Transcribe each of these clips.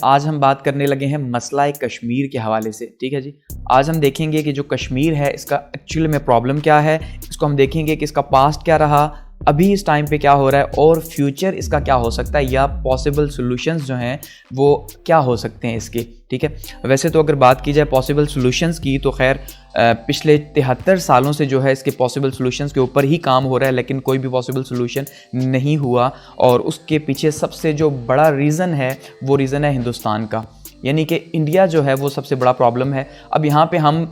आज हम बात करने लगे हैं मसला कश्मीर के हवाले से। ठीक है जी, आज हम देखेंगे कि जो कश्मीर है इसका एक्चुअली में प्रॉब्लम क्या है, इसको हम देखेंगे कि इसका पास्ट क्या रहा, अभी इस टाइम पे क्या हो रहा है और फ्यूचर इसका क्या हो सकता है या पॉसिबल सॉल्यूशंस जो हैं वो क्या हो सकते हैं इसके। ठीक है, वैसे तो अगर बात की जाए पॉसिबल सॉल्यूशंस की तो खैर पिछले 73 सालों से जो है इसके पॉसिबल सॉल्यूशंस के ऊपर ही काम हो रहा है, लेकिन कोई भी पॉसिबल सॉल्यूशन नहीं हुआ। और उसके पीछे सबसे जो बड़ा रीज़न है वो रीज़न है हिंदुस्तान का, यानी कि इंडिया जो है वो सबसे बड़ा प्रॉब्लम है। अब यहाँ पे हम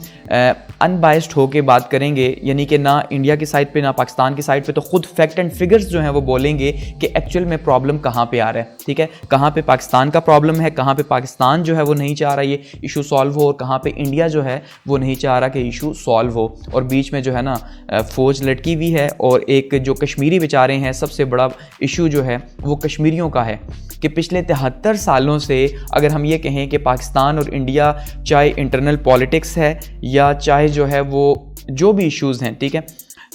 अनबाइस्ड होके बात करेंगे, यानी कि ना इंडिया की साइड पे ना पाकिस्तान की साइड पे, तो खुद फैक्ट एंड फिगर्स जो हैं वो बोलेंगे कि एक्चुअल में प्रॉब्लम कहाँ पे आ रहा है। ठीक है, कहाँ पे पाकिस्तान का प्रॉब्लम है, कहाँ पे पाकिस्तान जो है वो नहीं चाह रहा ये इशू सॉल्व हो, और कहाँ पे इंडिया जो है वो नहीं चाह रहा कि इशू सॉल्व हो। और बीच में जो है ना फ़ौज लटकी हुई है, और एक जो कश्मीरी बेचारे हैं, सबसे बड़ा इशू जो है वो कश्मीरियों का है कि पिछले 73 सालों से अगर हम ये कहें कि पाकिस्तान और इंडिया, चाहे इंटरनल पॉलिटिक्स है या चाहे जो है वो जो भी इश्यूज़ हैं, ठीक है,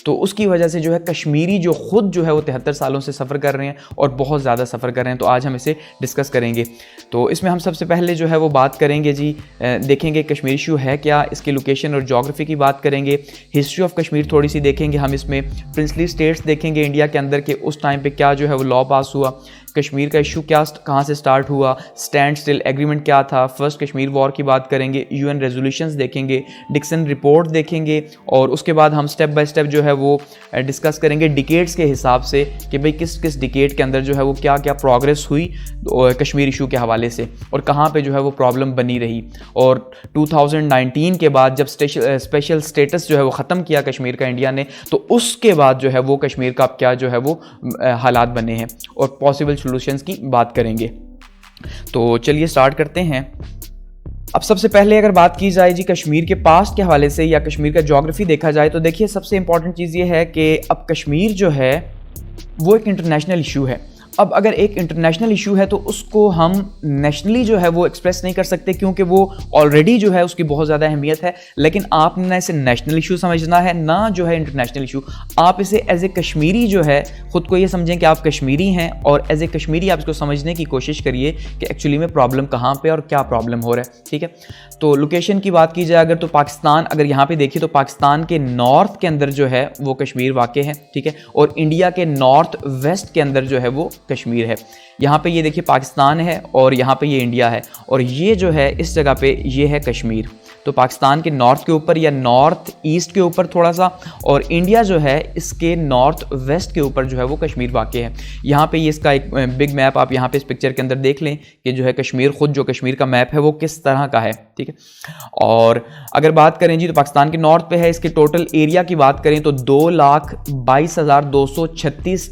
तो उसकी वजह से जो है कश्मीरी जो ख़ुद जो है वो 73 सालों से सफ़र कर रहे हैं और बहुत ज़्यादा सफ़र कर रहे हैं। तो आज हम इसे डिस्कस करेंगे। तो इसमें हम सबसे पहले जो है वो बात करेंगे जी, देखेंगे कश्मीर इशू है क्या, इसकी लोकेशन और जोग्राफी की बात करेंगे, हिस्ट्री ऑफ कश्मीर थोड़ी सी देखेंगे हम, इसमें प्रिंसली स्टेट्स देखेंगे इंडिया के अंदर के उस टाइम पे क्या जो है वो लॉ पास हुआ, कश्मीर का इशू क्या कहाँ से स्टार्ट हुआ, स्टैंड स्टिल एग्रीमेंट क्या था, फर्स्ट कश्मीर वॉर की बात करेंगे, यूएन रेजोल्यूशंस देखेंगे, डिक्सन रिपोर्ट देखेंगे, और उसके बाद हम स्टेप बाय स्टेप जो है वो डिस्कस करेंगे डिकेड्स के हिसाब से कि भाई किस किस डिकेड के अंदर जो है वो क्या क्या प्रोग्रेस हुई कश्मीर इशू के हवाले से, और कहाँ पे जो है वो प्रॉब्लम बनी रही। और 2019 के बाद जब स्पेशल स्टेटस जो है वो ख़त्म किया कश्मीर का इंडिया ने, तो उसके बाद जो है वो कश्मीर का क्या जो है वो हालात बने हैं, और पॉसिबल सॉल्यूशंस की बात करेंगे। तो चलिए स्टार्ट करते हैं। अब सबसे पहले अगर बात की जाए जी कश्मीर के पास्ट के हवाले से या कश्मीर का ज्योग्राफी देखा जाए, तो देखिए सबसे इंपॉर्टेंट चीज़ ये है कि अब कश्मीर जो है वो एक इंटरनेशनल इशू है। अब अगर एक इंटरनेशनल इशू है तो उसको हम नेशनली जो है वो एक्सप्रेस नहीं कर सकते, क्योंकि वो ऑलरेडी जो है उसकी बहुत ज़्यादा अहमियत है। लेकिन आपने ना इसे नेशनल इशू समझना है ना जो है इंटरनेशनल इशू। आप इसे एज ए कश्मीरी जो है ख़ुद को ये समझें कि आप कश्मीरी हैं, और एज ए कश्मीरी आप इसको समझने की कोशिश करिए कि एक्चुअली में प्रॉब्लम कहाँ पर और क्या प्रॉब्लम हो रहा है। ठीक है, तो लोकेशन की बात की जाए अगर, तो पाकिस्तान अगर यहाँ पर देखिए तो पाकिस्तान के नॉर्थ के अंदर जो है वो कश्मीर वाक़ है। ठीक है, और इंडिया के नॉर्थ वेस्ट के अंदर जो है वो कश्मीर है। यहाँ पे ये देखिए पाकिस्तान है और यहाँ पे ये इंडिया है, और ये जो है इस जगह पे ये है कश्मीर। तो पाकिस्तान के नॉर्थ के ऊपर या नॉर्थ ईस्ट के ऊपर थोड़ा सा, और इंडिया जो है इसके नॉर्थ वेस्ट के ऊपर जो है वो कश्मीर वाक़ है। यहाँ पे ये इसका एक बिग मैप आप यहाँ पे इस पिक्चर के अंदर देख लें कि जो है कश्मीर ख़ुद जो कश्मीर का मैप है वो किस तरह का है। ठीक है, और अगर बात करें जी तो पाकिस्तान के नॉर्थ पे है, इसके टोटल एरिया की बात करें तो 2,22,236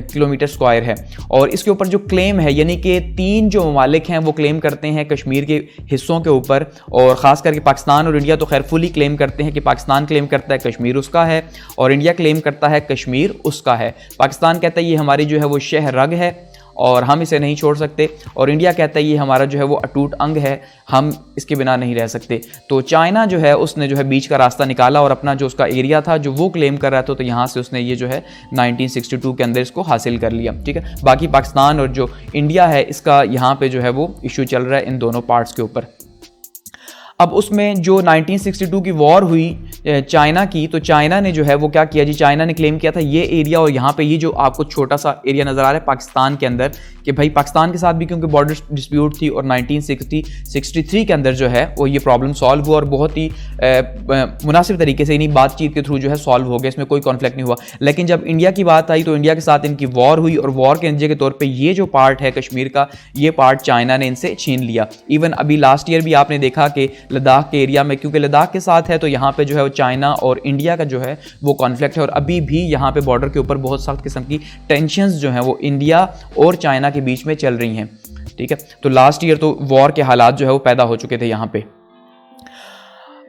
किलोमीटर स्क्वायर है। और इसके ऊपर जो क्लेम है, यानी कि 3 जो ममालिक हैं वो क्लेम करते हैं कश्मीर के हिस्सों के ऊपर, और ख़ास करके पाकिस्तान और इंडिया तो खैर फुली क्लेम करते हैं कि पाकिस्तान क्लेम करता है कश्मीर उसका है, और इंडिया क्लेम करता है कश्मीर उसका है। पाकिस्तान कहता है ये हमारी जो है वो शह रग है और हम इसे नहीं छोड़ सकते, और इंडिया कहता है ये हमारा जो है वो अटूट अंग है, हम इसके बिना नहीं रह सकते। तो चाइना जो है उसने जो है बीच का रास्ता निकाला और अपना जो उसका एरिया था जो वो क्लेम कर रहा था, तो यहाँ से उसने ये जो है 1962 के अंदर इसको हासिल कर लिया। ठीक है, बाकी पाकिस्तान और जो इंडिया है इसका यहाँ पे जो है वो इशू चल रहा है इन दोनों पार्ट्स के ऊपर। अब उसमें जो 1962 की वॉर हुई चाइना की, तो चाइना ने जो है वो क्या किया जी, चाइना ने क्लेम किया था ये एरिया, और यहाँ पे ये जो आपको छोटा सा एरिया नज़र आ रहा है पाकिस्तान के अंदर, कि भाई पाकिस्तान के साथ भी क्योंकि बॉर्डर डिस्प्यूट थी, और 1963 के अंदर जो है वो ये प्रॉब्लम सॉल्व हुआ, और बहुत ही मुनासिब तरीके से इन्हीं बातचीत के थ्रू जो है सॉल्व हो गया, इसमें कोई कॉन्फ्लिक्ट नहीं हुआ। लेकिन जब इंडिया की बात आई तो इंडिया के साथ इनकी वॉर हुई, और वॉर के नतीजे के तौर पर ये जो पार्ट है कश्मीर का, ये पार्ट चाइना ने इनसे छीन लिया। इवन अभी लास्ट ईयर भी आपने देखा कि लद्दाख के एरिया में, क्योंकि लद्दाख के साथ है तो यहाँ पे जो है वो चाइना और इंडिया का जो है वो कॉन्फ्लिक्ट है, और अभी भी यहाँ पे बॉर्डर के ऊपर बहुत सख्त किस्म की टेंशंस जो हैं वो इंडिया और चाइना के बीच में चल रही हैं। ठीक है, तो लास्ट ईयर तो वॉर के हालात जो है वो पैदा हो चुके थे यहाँ पे।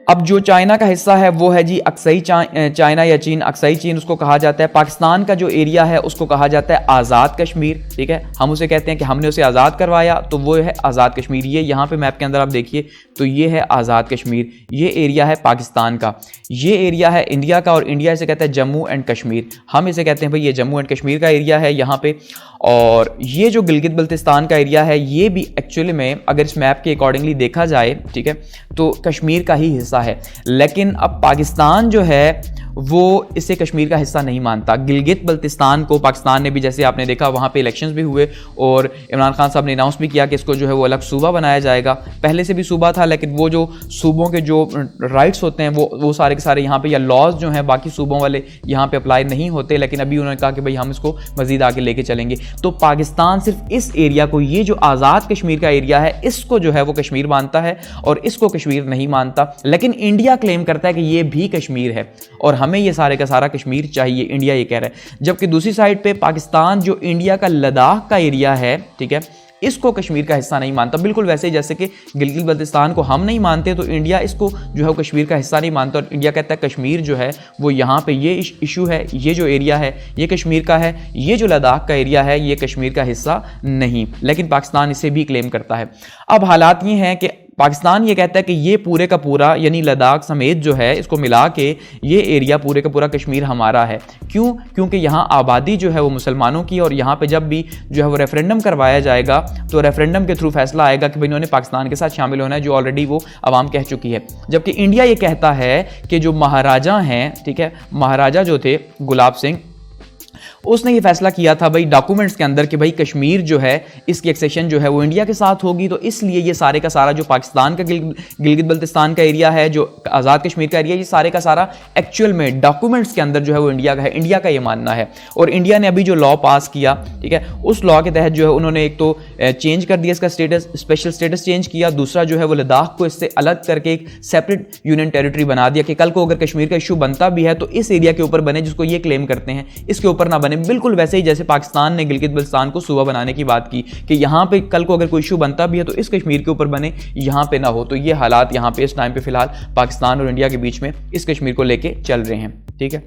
अब जो चाइना का हिस्सा है वो है जी अक्साई चाइना या चीन, अक्साई चीन उसको कहा जाता है। पाकिस्तान का जो एरिया है उसको कहा जाता है आज़ाद कश्मीर, ठीक है। हम उसे कहते हैं कि हमने उसे आज़ाद करवाया, तो वो है आज़ाद कश्मीर। ये यहाँ पे मैप के अंदर आप देखिए तो ये है आज़ाद कश्मीर, ये एरिया है पाकिस्तान का, ये एरिया है इंडिया का, और इंडिया इसे कहता है जम्मू एंड कश्मीर। हम इसे कहते हैं भाई ये जम्मू एंड कश्मीर का एरिया है यहाँ पे। और ये जो गिलगित बल्तिस्तान का एरिया है ये भी एक्चुअली में अगर इस मैप के अकॉर्डिंगली देखा जाए, ठीक है, तो कश्मीर का ही हिस्सा है। लेकिन अब पाकिस्तान जो है वो इसे कश्मीर का हिस्सा नहीं मानता। गिलगित बल्तिस्तान को पाकिस्तान ने भी, जैसे आपने देखा वहाँ पे इलेक्शंस भी हुए और इमरान खान साहब ने अनाउंस भी किया कि इसको जो है वो अलग सूबा बनाया जाएगा। पहले से भी सूबा था, लेकिन वो जो सूबों के जो राइट्स होते हैं वो सारे के सारे यहाँ पे, या लॉज जो हैं बाकी सूबों वाले यहाँ पे अप्लाई नहीं होते। लेकिन अभी उन्होंने कहा कि भाई हम इसको मजीद आगे लेके चलेंगे। तो पाकिस्तान सिर्फ इस एरिया को, ये जो आज़ाद कश्मीर का एरिया है, इसको जो है वो कश्मीर मानता है और इसको कश्मीर नहीं मानता। लेकिन इंडिया क्लेम करता है कि ये भी कश्मीर है और हमें ये सारे का सारा कश्मीर चाहिए, इंडिया ये कह रहा है। जबकि दूसरी साइड पे पाकिस्तान जो इंडिया का लद्दाख का एरिया है, ठीक है, इसको कश्मीर का हिस्सा नहीं मानता। बिल्कुल वैसे ही जैसे कि गिलगित बल्तिस्तान को हम नहीं मानते, तो इंडिया इसको जो है वो कश्मीर का हिस्सा नहीं मानता। और इंडिया कहता है कश्मीर जो है वो यहाँ पे ये इशू है, ये जो एरिया है ये कश्मीर का है, ये जो लद्दाख का एरिया है ये कश्मीर का हिस्सा नहीं। लेकिन पाकिस्तान इसे भी क्लेम करता है। अब हालात ये हैं कि पाकिस्तान ये कहता है कि ये पूरे का पूरा, यानी लद्दाख समेत जो है इसको मिला के ये एरिया पूरे का पूरा कश्मीर हमारा है। क्यों? क्योंकि यहाँ आबादी जो है वो मुसलमानों की, और यहाँ पे जब भी जो है वो रेफरेंडम करवाया जाएगा तो रेफरेंडम के थ्रू फैसला आएगा कि भाई इन्होंने पाकिस्तान के साथ शामिल होना है, जो ऑलरेडी वो आवाम कह चुकी है। जबकि इंडिया ये कहता है कि जो महाराजा हैं, ठीक है, महाराजा जो थे गुलाब सिंह, उसने ये फैसला किया था भाई डॉक्यूमेंट्स के अंदर कि भाई कश्मीर जो है इसकी एक्सेशन जो है वो इंडिया के साथ होगी। तो इसलिए ये सारे का सारा जो पाकिस्तान का गिलगित बल्तिस्तान का एरिया है, जो आज़ाद कश्मीर का एरिया, ये सारे का सारा एक्चुअल में डॉक्यूमेंट्स के अंदर जो है वो इंडिया का है, इंडिया का ये मानना है। और इंडिया ने अभी जो लॉ पास किया, ठीक है, उस लॉ के तहत जो है उन्होंने एक तो चेंज कर दिया इसका स्टेटस, स्पेशल स्टेटस चेंज किया। दूसरा जो है वो लद्दाख को इससे अलग करके एक सेपरेट यूनियन टेरिटरी बना दिया कि कल को अगर कश्मीर का इशू बनता भी है तो इस एरिया के ऊपर बने जिसको ये क्लेम करते हैं, इसके ऊपर ना बने। बिल्कुल वैसे ही जैसे पाकिस्तान ने गिलगित बल्तिस्तान को सूबा बनाने की बात की कि यहां पे कल को अगर कोई इशू बनता भी है तो इस कश्मीर के ऊपर बने, यहां पे ना हो। तो ये हालात यहां पे इस टाइम पे फिलहाल पाकिस्तान और इंडिया के बीच में इस कश्मीर को लेके चल रहे हैं, ठीक है।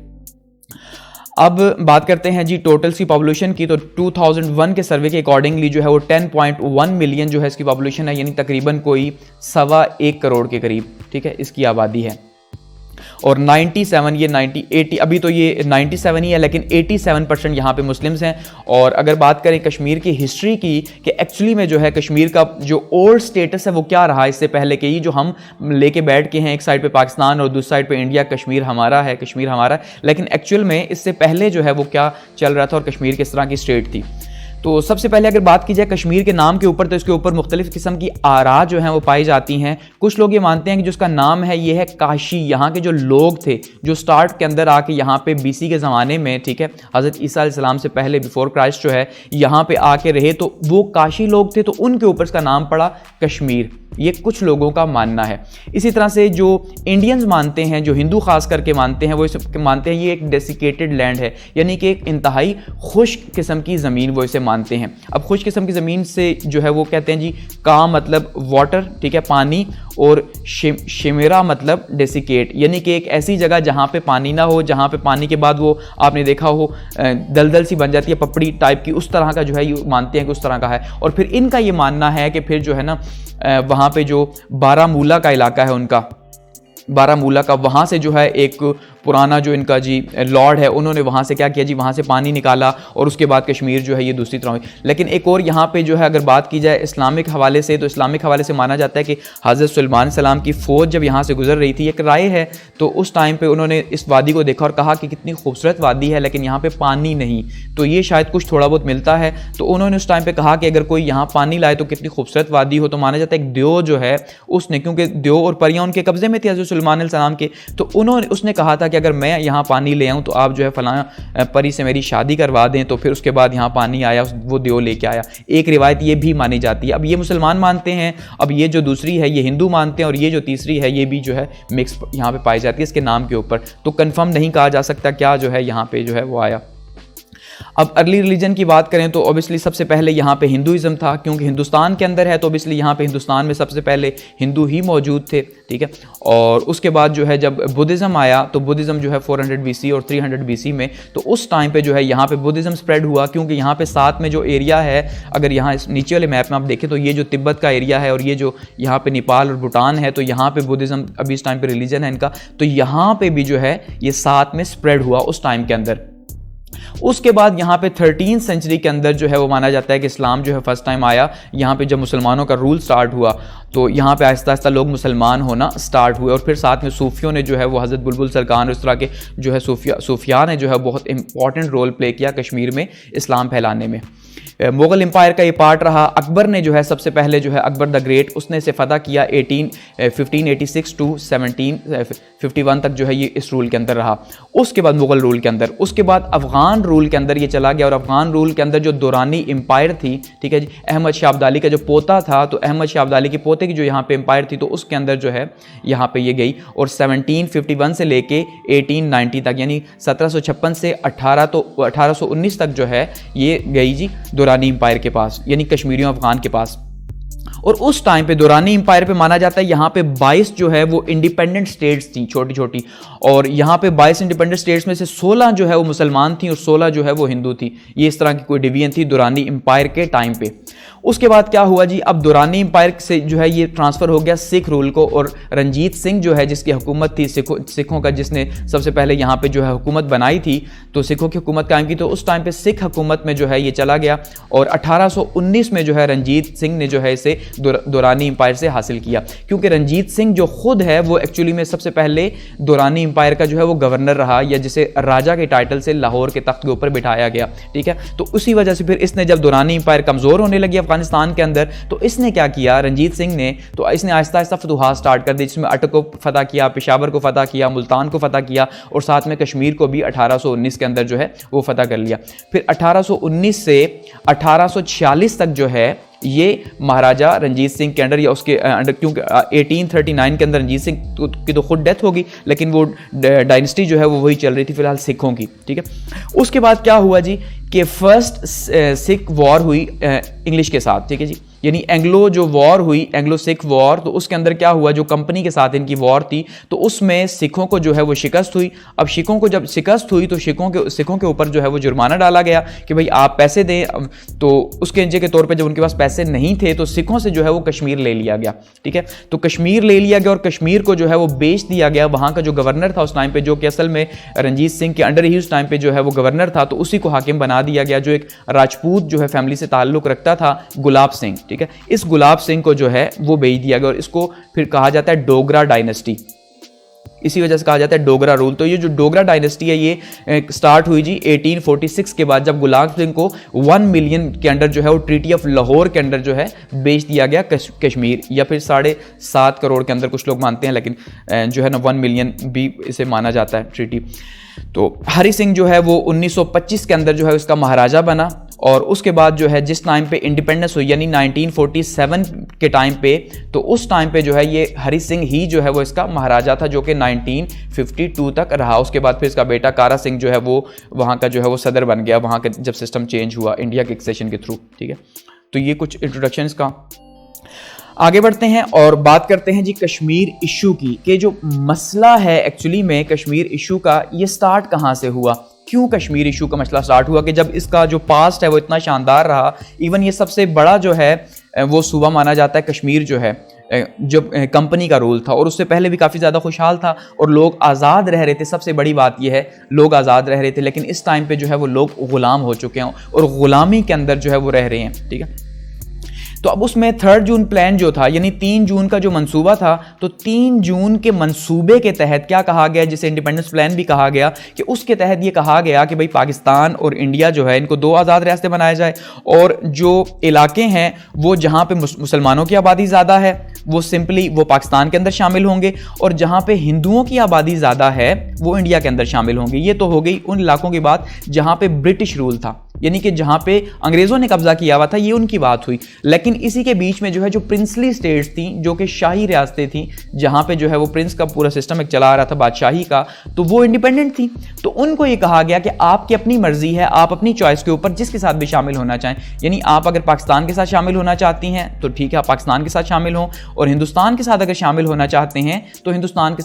अब बात करते हैं जी टोटल सी पॉपुलेशन की। तो 2001 के सर्वे के अकॉर्डिंगली जो है वो 10.1 मिलियन जो है इसकी पॉपुलेशन है, यानी तकरीबन कोई 1.25 करोड़ के करीब, ठीक है, इसकी आबादी है। और 97, ये 80 अभी तो ये 97 ही है, लेकिन 87% यहाँ पे मुस्लिम्स हैं। और अगर बात करें कश्मीर की हिस्ट्री की कि एक्चुअली में जो है कश्मीर का जो ओल्ड स्टेटस है वो क्या रहा इससे पहले के, ये जो हम लेके बैठ के हैं एक साइड पे पाकिस्तान और दूसरी साइड पे इंडिया, कश्मीर हमारा है, कश्मीर हमारा है, लेकिन एक्चुअल में इससे पहले जो है वो क्या चल रहा था और कश्मीर किस तरह की स्टेट थी। तो सबसे पहले अगर बात की जाए कश्मीर के नाम के ऊपर, तो इसके ऊपर मुख्तलिफ किस्म की आरा जो हैं वो पाई जाती हैं। कुछ लोग ये मानते हैं कि जो इसका नाम है ये है काशी। यहाँ के जो लोग थे जो स्टार्ट के अंदर आके यहाँ पे BC के ज़माने में, ठीक है, हज़रत ईसा अलैहिस्सलाम से पहले बिफोर क्राइस्ट जो है यहाँ पे आके रहे, तो वो काशी लोग थे, तो उनके ऊपर इसका नाम पड़ा कश्मीर। ये कुछ लोगों का मानना है। इसी तरह से जो इंडियंस मानते हैं, जो हिंदू खास करके मानते हैं, वो इसे मानते हैं ये एक डेसिकेटेड लैंड है, यानी कि एक इंतहाई खुश्क किस्म की ज़मीन वो इसे मानते हैं। अब खुश्क किस्म की ज़मीन से जो है वो कहते हैं जी का मतलब वाटर, ठीक है, पानी, और शिमेरा मतलब डेसिकेट, यानी कि एक ऐसी जगह जहाँ पे पानी ना हो, जहाँ पे पानी के बाद वो आपने देखा हो दलदल सी बन जाती है, पपड़ी टाइप की, उस तरह का जो है ये मानते हैं कि उस तरह का है। और फिर इनका ये मानना है कि फिर जो है ना वहाँ पे जो बारामूला का इलाका है उनका, बारामूला का, वहाँ से जो है एक पुराना जो इनका जी लॉर्ड है, उन्होंने वहाँ से क्या किया जी, वहाँ से पानी निकाला और उसके बाद कश्मीर जो है ये दूसरी तरह हुई। लेकिन एक और यहाँ पे जो है अगर बात की जाए इस्लामिक हवाले से, तो इस्लामिक हवाले से माना जाता है कि हज़रत सुलेमान सलाम की फ़ौज जब यहाँ से गुजर रही थी, एक राय है, तो उस टाइम पे उन्होंने इस वादी को देखा और कहा कि कितनी खूबसूरत वादी है लेकिन यहाँ पे पानी नहीं, तो ये शायद कुछ थोड़ा बहुत मिलता है। तो उन्होंने उस टाइम पे कहा कि अगर कोई यहाँ पानी लाए तो कितनी खूबसूरत वादी हो। तो माना जाता है एक देव जो है उसने, क्योंकि देव और परियां उनके कब्जे में थी हज़रत सुलेमान सलाम के, तो उसने कहा था कि अगर मैं यहाँ पानी ले आऊँ तो आप जो है फलां परी से मेरी शादी करवा दें। तो फिर उसके बाद यहाँ पानी आया, वो देव लेके आया। एक रिवायत ये भी मानी जाती है। अब ये मुसलमान मानते हैं, अब ये जो दूसरी है ये हिंदू मानते हैं, और ये जो तीसरी है ये भी जो है मिक्स यहाँ पे पाई जाती है इसके नाम के ऊपर। तो कंफर्म नहीं कहा जा सकता क्या जो है यहाँ पे जो है वो आया। अब अर्ली रिलीजन की बात करें तो ऑब्वियसली सबसे पहले यहाँ पे हिंदुइज्म था, क्योंकि हिंदुस्तान के अंदर है तो ऑब्वियसली यहाँ पे हिंदुस्तान में सबसे पहले हिंदू ही मौजूद थे, ठीक है। और उसके बाद जो है जब बुद्धिज़्म आया तो बुद्धिज़्म जो है 400 BC और 300 BC में, तो उस टाइम पे जो है यहाँ पे बुद्धिज़्म स्प्रेड हुआ, क्योंकि यहाँ पे साथ में जो एरिया है, अगर यहाँ इस नीचे वाले मैप में आप देखें तो ये जो तिब्बत का एरिया है और ये जो यहाँ पे नेपाल और भूटान है, तो यहाँ पे बुद्धिज़्म अभी इस टाइम पे रिलीजन है इनका, तो यहाँ पे भी जो है ये साथ में स्प्रेड हुआ उस टाइम के अंदर। उसके बाद यहाँ पे 13वीं सेंचुरी के अंदर जो है वो माना जाता है कि इस्लाम जो है फर्स्ट टाइम आया। यहाँ पे जब मुसलमानों का रूल स्टार्ट हुआ तो यहाँ पे आहिस्ता आहिस्ता लोग मुसलमान होना स्टार्ट हुए, और फिर साथ में सूफियों ने जो है वो हज़रत बुलबुल सरकार और इस तरह के जो है सूफिया ने जो है बहुत इंपॉर्टेंट रोल प्ले किया कश्मीर में इस्लाम फैलाने में। मुग़ल एम्पायर का ये पार्ट रहा। अकबर ने जो है सबसे पहले जो है अकबर द ग्रेट, उसने इसे फ़तह किया 1586 टू 1751 तक जो है ये इस रूल के अंदर रहा। उसके बाद मुग़ल रूल के अंदर, उसके बाद अफ़गान रूल के अंदर ये चला गया, और अफ़गान रूल के अंदर जो दुरानी एम्पायर थी, ठीक है जी, अहमद शाह अब्दाली का जो पोता था, तो अहमद शाह अब्दाली के पोते की जो यहाँ पे एम्पायर थी, तो उसके अंदर जो है यहाँ पे ये गई, और 1751 से लेके 1890 तक, यानी 1756 से 1819 तक जो है ये गई जी दुरानी एम्पायर के पास, यानी कश्मीरियों अफगान के पास। और उस टाइम पे दुरानी एम्पायर पे माना जाता है यहाँ पे 22 जो है वो इंडिपेंडेंट स्टेट्स थी, छोटी छोटी, और यहाँ पे 22 इंडिपेंडेंट स्टेट्स में से 16 जो है वो मुसलमान थी और 16 जो है वो हिंदू थी। ये इस तरह की कोई डिवीजन थी दुरानी एम्पायर के टाइम पे। उसके बाद क्या हुआ जी, अब दुरानी एम्पायर से जो है ये ट्रांसफ़र हो गया सिख रूल को, और रंजीत सिंह जो है जिसकी हुकूमत थी सिखों का, जिसने सबसे पहले यहाँ पे जो है हुकूमत बनाई थी, तो सिखों की हुकूमत कायम की, तो उस टाइम पे सिख हुकूमत में जो है ये चला गया, और 1819 में जो है रंजीत सिंह ने जो है इसे दुरानी एम्पायर से हासिल किया, क्योंकि रंजीत सिंह जो खुद है वो एक्चुअली में सबसे पहले दुरानी एम्पायर का जो है वो गवर्नर रहा, या जिसे राजा के टाइटल से लाहौर के तख्त के ऊपर बिठाया गया, ठीक है। तो उसी वजह से फिर इसने जब दुरानी एम्पायर कमज़ोर होने लगी अफगानिस्तान के अंदर, तो इसने क्या किया रंजीत सिंह ने, तो इसने आहिस्ता आहिस्ता फतूहात स्टार्ट कर दी, जिसमें अटक को फतह किया, पेशावर को फतह किया, मुल्तान को फतह किया, और साथ में कश्मीर को भी 1819 के अंदर जो है वो फतह कर लिया। फिर 1819 से 1846 तक जो है ये महाराजा रंजीत सिंह के अंडर या उसके अंडर, क्योंकि 1839 के अंदर रंजीत सिंह की तो खुद डेथ हो गई, लेकिन वो डायनेस्टी जो है वो वही चल रही थी फिलहाल सिखों की, ठीक है। उसके बाद क्या हुआ जी कि फर्स्ट सिख वॉर हुई इंग्लिश के साथ, ठीक है जी, यानी एंग्लो जो वॉर हुई, एंग्लो सिख वॉर, तो उसके अंदर क्या हुआ, जो कंपनी के साथ इनकी वॉर थी, तो उसमें सिखों को जो है वो शिकस्त हुई। अब सिखों को जब शिकस्त हुई तो सिखों के ऊपर जो है वो जुर्माना डाला गया कि भाई आप पैसे दें, तो उसके के तौर पे जब उनके पास पैसे नहीं थे तो सिखों से जो है वो कश्मीर ले लिया गया, ठीक है। तो कश्मीर ले लिया गया और कश्मीर को जो है वो बेच दिया गया। वहाँ का जो गवर्नर था उस टाइम पे, जो कि असल में रंजीत सिंह के अंडर ही उस टाइम पे जो है वो गवर्नर था, तो उसी को हाकिम बना दिया गया, जो एक राजपूत जो है फैमिली से ताल्लुक़ रखता था, गुलाब सिंह, ठीक है। इस गुलाब सिंह को जो है वो बेच दिया गया, और इसको फिर कहा जाता है डोगरा डायनेस्टी, इसी वजह से कहा जाता है डोगरा रूल। तो ये जो डोगरा डायनेस्टी है ये स्टार्ट हुई जी 1846 के बाद, जब गुलाब सिंह को 1 मिलियन के अंडर जो है वो ट्रीटी ऑफ लाहौर के अंडर जो है बेच दिया गया कश्मीर, या फिर 7.5 करोड़ के अंदर कुछ लोग मानते हैं, लेकिन जो है ना 1 मिलियन भी इसे माना जाता है ट्रीटी। तो हरी सिंह जो है वो 1925 के अंदर जो है उसका महाराजा बना, और उसके बाद जो है जिस टाइम पे इंडिपेंडेंस हुई यानी 1947 के टाइम पे, तो उस टाइम पे जो है ये हरी सिंह ही जो है वो इसका महाराजा था, जो कि 1952 तक रहा। उसके बाद फिर इसका बेटा कारा सिंह जो है वो वहाँ का जो है वो सदर बन गया, वहाँ का जब सिस्टम चेंज हुआ इंडिया के एक्सेशन के थ्रू, ठीक है। तो ये कुछ इंट्रोडक्शन का। आगे बढ़ते हैं और बात करते हैं जी कश्मीर इशू की, कि जो मसला है एक्चुअली में कश्मीर इशू का, ये स्टार्ट कहाँ से हुआ, क्यों कश्मीर इशू का मसला स्टार्ट हुआ, कि जब इसका जो पास्ट है वो इतना शानदार रहा, इवन ये सबसे बड़ा जो है वो सूबा माना जाता है कश्मीर जो है, जब कंपनी का रूल था, और उससे पहले भी काफ़ी ज़्यादा खुशहाल था और लोग आज़ाद रह रहे थे। सबसे बड़ी बात यह है लोग आज़ाद रह रहे थे, लेकिन इस टाइम पे जो है वो लोग ग़ुलाम हो चुके हैं और ग़ुलामी के अंदर जो है वो रह रहे हैं, ठीक है। तो अब उसमें 3 जून प्लान जो था, यानी 3 जून का जो मंसूबा था, तो 3 जून के मंसूबे के तहत क्या कहा गया, जिसे इंडिपेंडेंस प्लान भी कहा गया, कि उसके तहत ये कहा गया कि भाई पाकिस्तान और इंडिया जो है इनको 2 आज़ाद रियासतें बनाया जाए, और जो इलाके हैं वो जहाँ पे मुसलमानों की आबादी ज़्यादा है वो सिंपली वो पाकिस्तान के अंदर शामिल होंगे, और जहाँ पे हिंदुओं की आबादी ज़्यादा है वो इंडिया के अंदर शामिल होंगे। ये तो हो गई उन इलाकों की बात जहाँ पे ब्रिटिश रूल था, यानी कि जहां पे अंग्रेजों ने कब्जा किया हुआ था, ये उनकी बात हुई। लेकिन इसी के बीच में जो है जो प्रिंसली स्टेट्स थी, जो कि शाही रियासतें थी, जहां पे जो है वो प्रिंस का पूरा सिस्टम एक चला रहा था बादशाही का, तो वो इंडिपेंडेंट थी। तो उनको ये कहा गया कि आपकी अपनी मर्जी है, आप अपनी चॉइस के ऊपर जिसके साथ भी शामिल होना चाहें, यानी आप अगर पाकिस्तान के साथ शामिल होना चाहती हैं तो ठीक है, आप पाकिस्तान के साथ शामिल हों, और हिंदुस्तान के साथ अगर शामिल होना चाहते हैं तो हिंदुस्तान के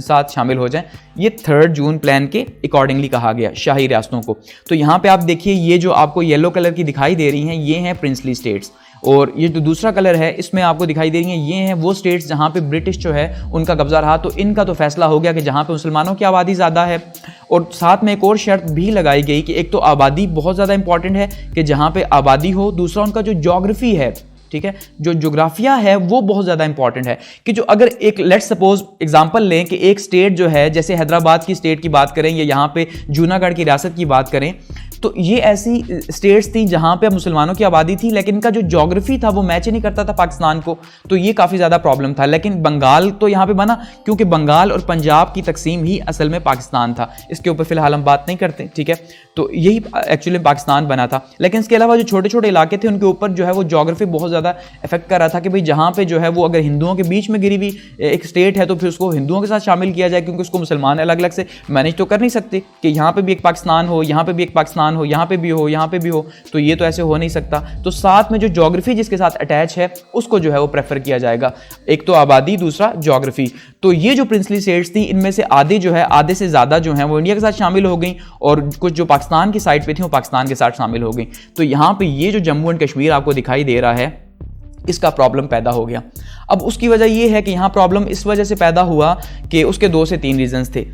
साथ शामिल हो जाएं। ये 3 जून प्लान के अकॉर्डिंगली कहा गया शाही रियासतों को। तो यहाँ पे आप देखिए, ये जो आपको येलो कलर की दिखाई दे रही हैं, ये हैं प्रिंसली स्टेट्स, और ये जो दूसरा कलर है इसमें आपको दिखाई दे रही हैं, ये हैं वो स्टेट्स जहाँ पे ब्रिटिश जो है उनका कब्जा रहा। तो इनका तो फैसला हो गया कि जहाँ पे मुसलमानों की आबादी ज़्यादा है, और साथ में एक और शर्त भी लगाई गई कि एक तो आबादी बहुत ज़्यादा इंपॉर्टेंट है कि जहाँ पे आबादी हो, दूसरा उनका जो ज्योग्राफी है, ठीक है, जो जोग्राफिया है वो बहुत ज़्यादा इंपॉर्टेंट है कि जो अगर एक लेट्स सपोज एग्जांपल लें कि एक स्टेट जो है, जैसे हैदराबाद की स्टेट की बात करें या यहाँ पे जूनागढ़ की रियासत की बात करें, तो ये ऐसी स्टेट्स थी जहाँ पे मुसलमानों की आबादी थी, लेकिन इनका जो ज्योग्राफी था वो मैच नहीं करता था पाकिस्तान को, तो ये काफ़ी ज़्यादा प्रॉब्लम था। लेकिन बंगाल तो यहाँ पे बना, क्योंकि बंगाल और पंजाब की तकसीम ही असल में पाकिस्तान था। इसके ऊपर फिलहाल हम बात नहीं करते, ठीक है, तो यही एक्चुअली पाकिस्तान बना था। लेकिन इसके अलावा जो छोटे छोटे इलाके थे उनके ऊपर जो है वो ज्योग्राफी बहुत ज़्यादा इफेक्ट कर रहा था कि भाई जहाँ पे जो है वो अगर हिंदुओं के बीच में गिरी हुई एक स्टेट है तो फिर उसको हिंदुओं के साथ शामिल किया जाए, क्योंकि उसको मुसलमान अलग अलग से मैनेज तो कर नहीं सकते कि यहाँ पे भी एक पाकिस्तान हो, यहाँ पे भी एक पाकिस्तान हो, यहाँ पे भी हो, यहाँ पे भी हो, तो ये तो ऐसे हो नहीं सकता। तो साथ में जो ज्योग्राफी जिसके साथ अटैच है उसको जो है वो प्रेफर किया जाएगा, एक तो आबादी, दूसरा ज्योग्राफी। तो ये जो प्रिंसली स्टेट्स थी, इनमें से आधे जो है, आधे से ज़्यादा जो है वो इंडिया के साथ शामिल हो गई, और कुछ जो पाकिस्तान की साइड पे थी वो पाकिस्तान के साथ शामिल हो गई। तो यहाँ पे ये जो जम्मू एंड कश्मीर आपको दिखाई दे रहा है, इसका प्रॉब्लम पैदा हो गया। अब उसकी वजह यह है कि यहाँ प्रॉब्लम इस वजह से पैदा हुआ कि उसके 2 से 3 रीजंस थे।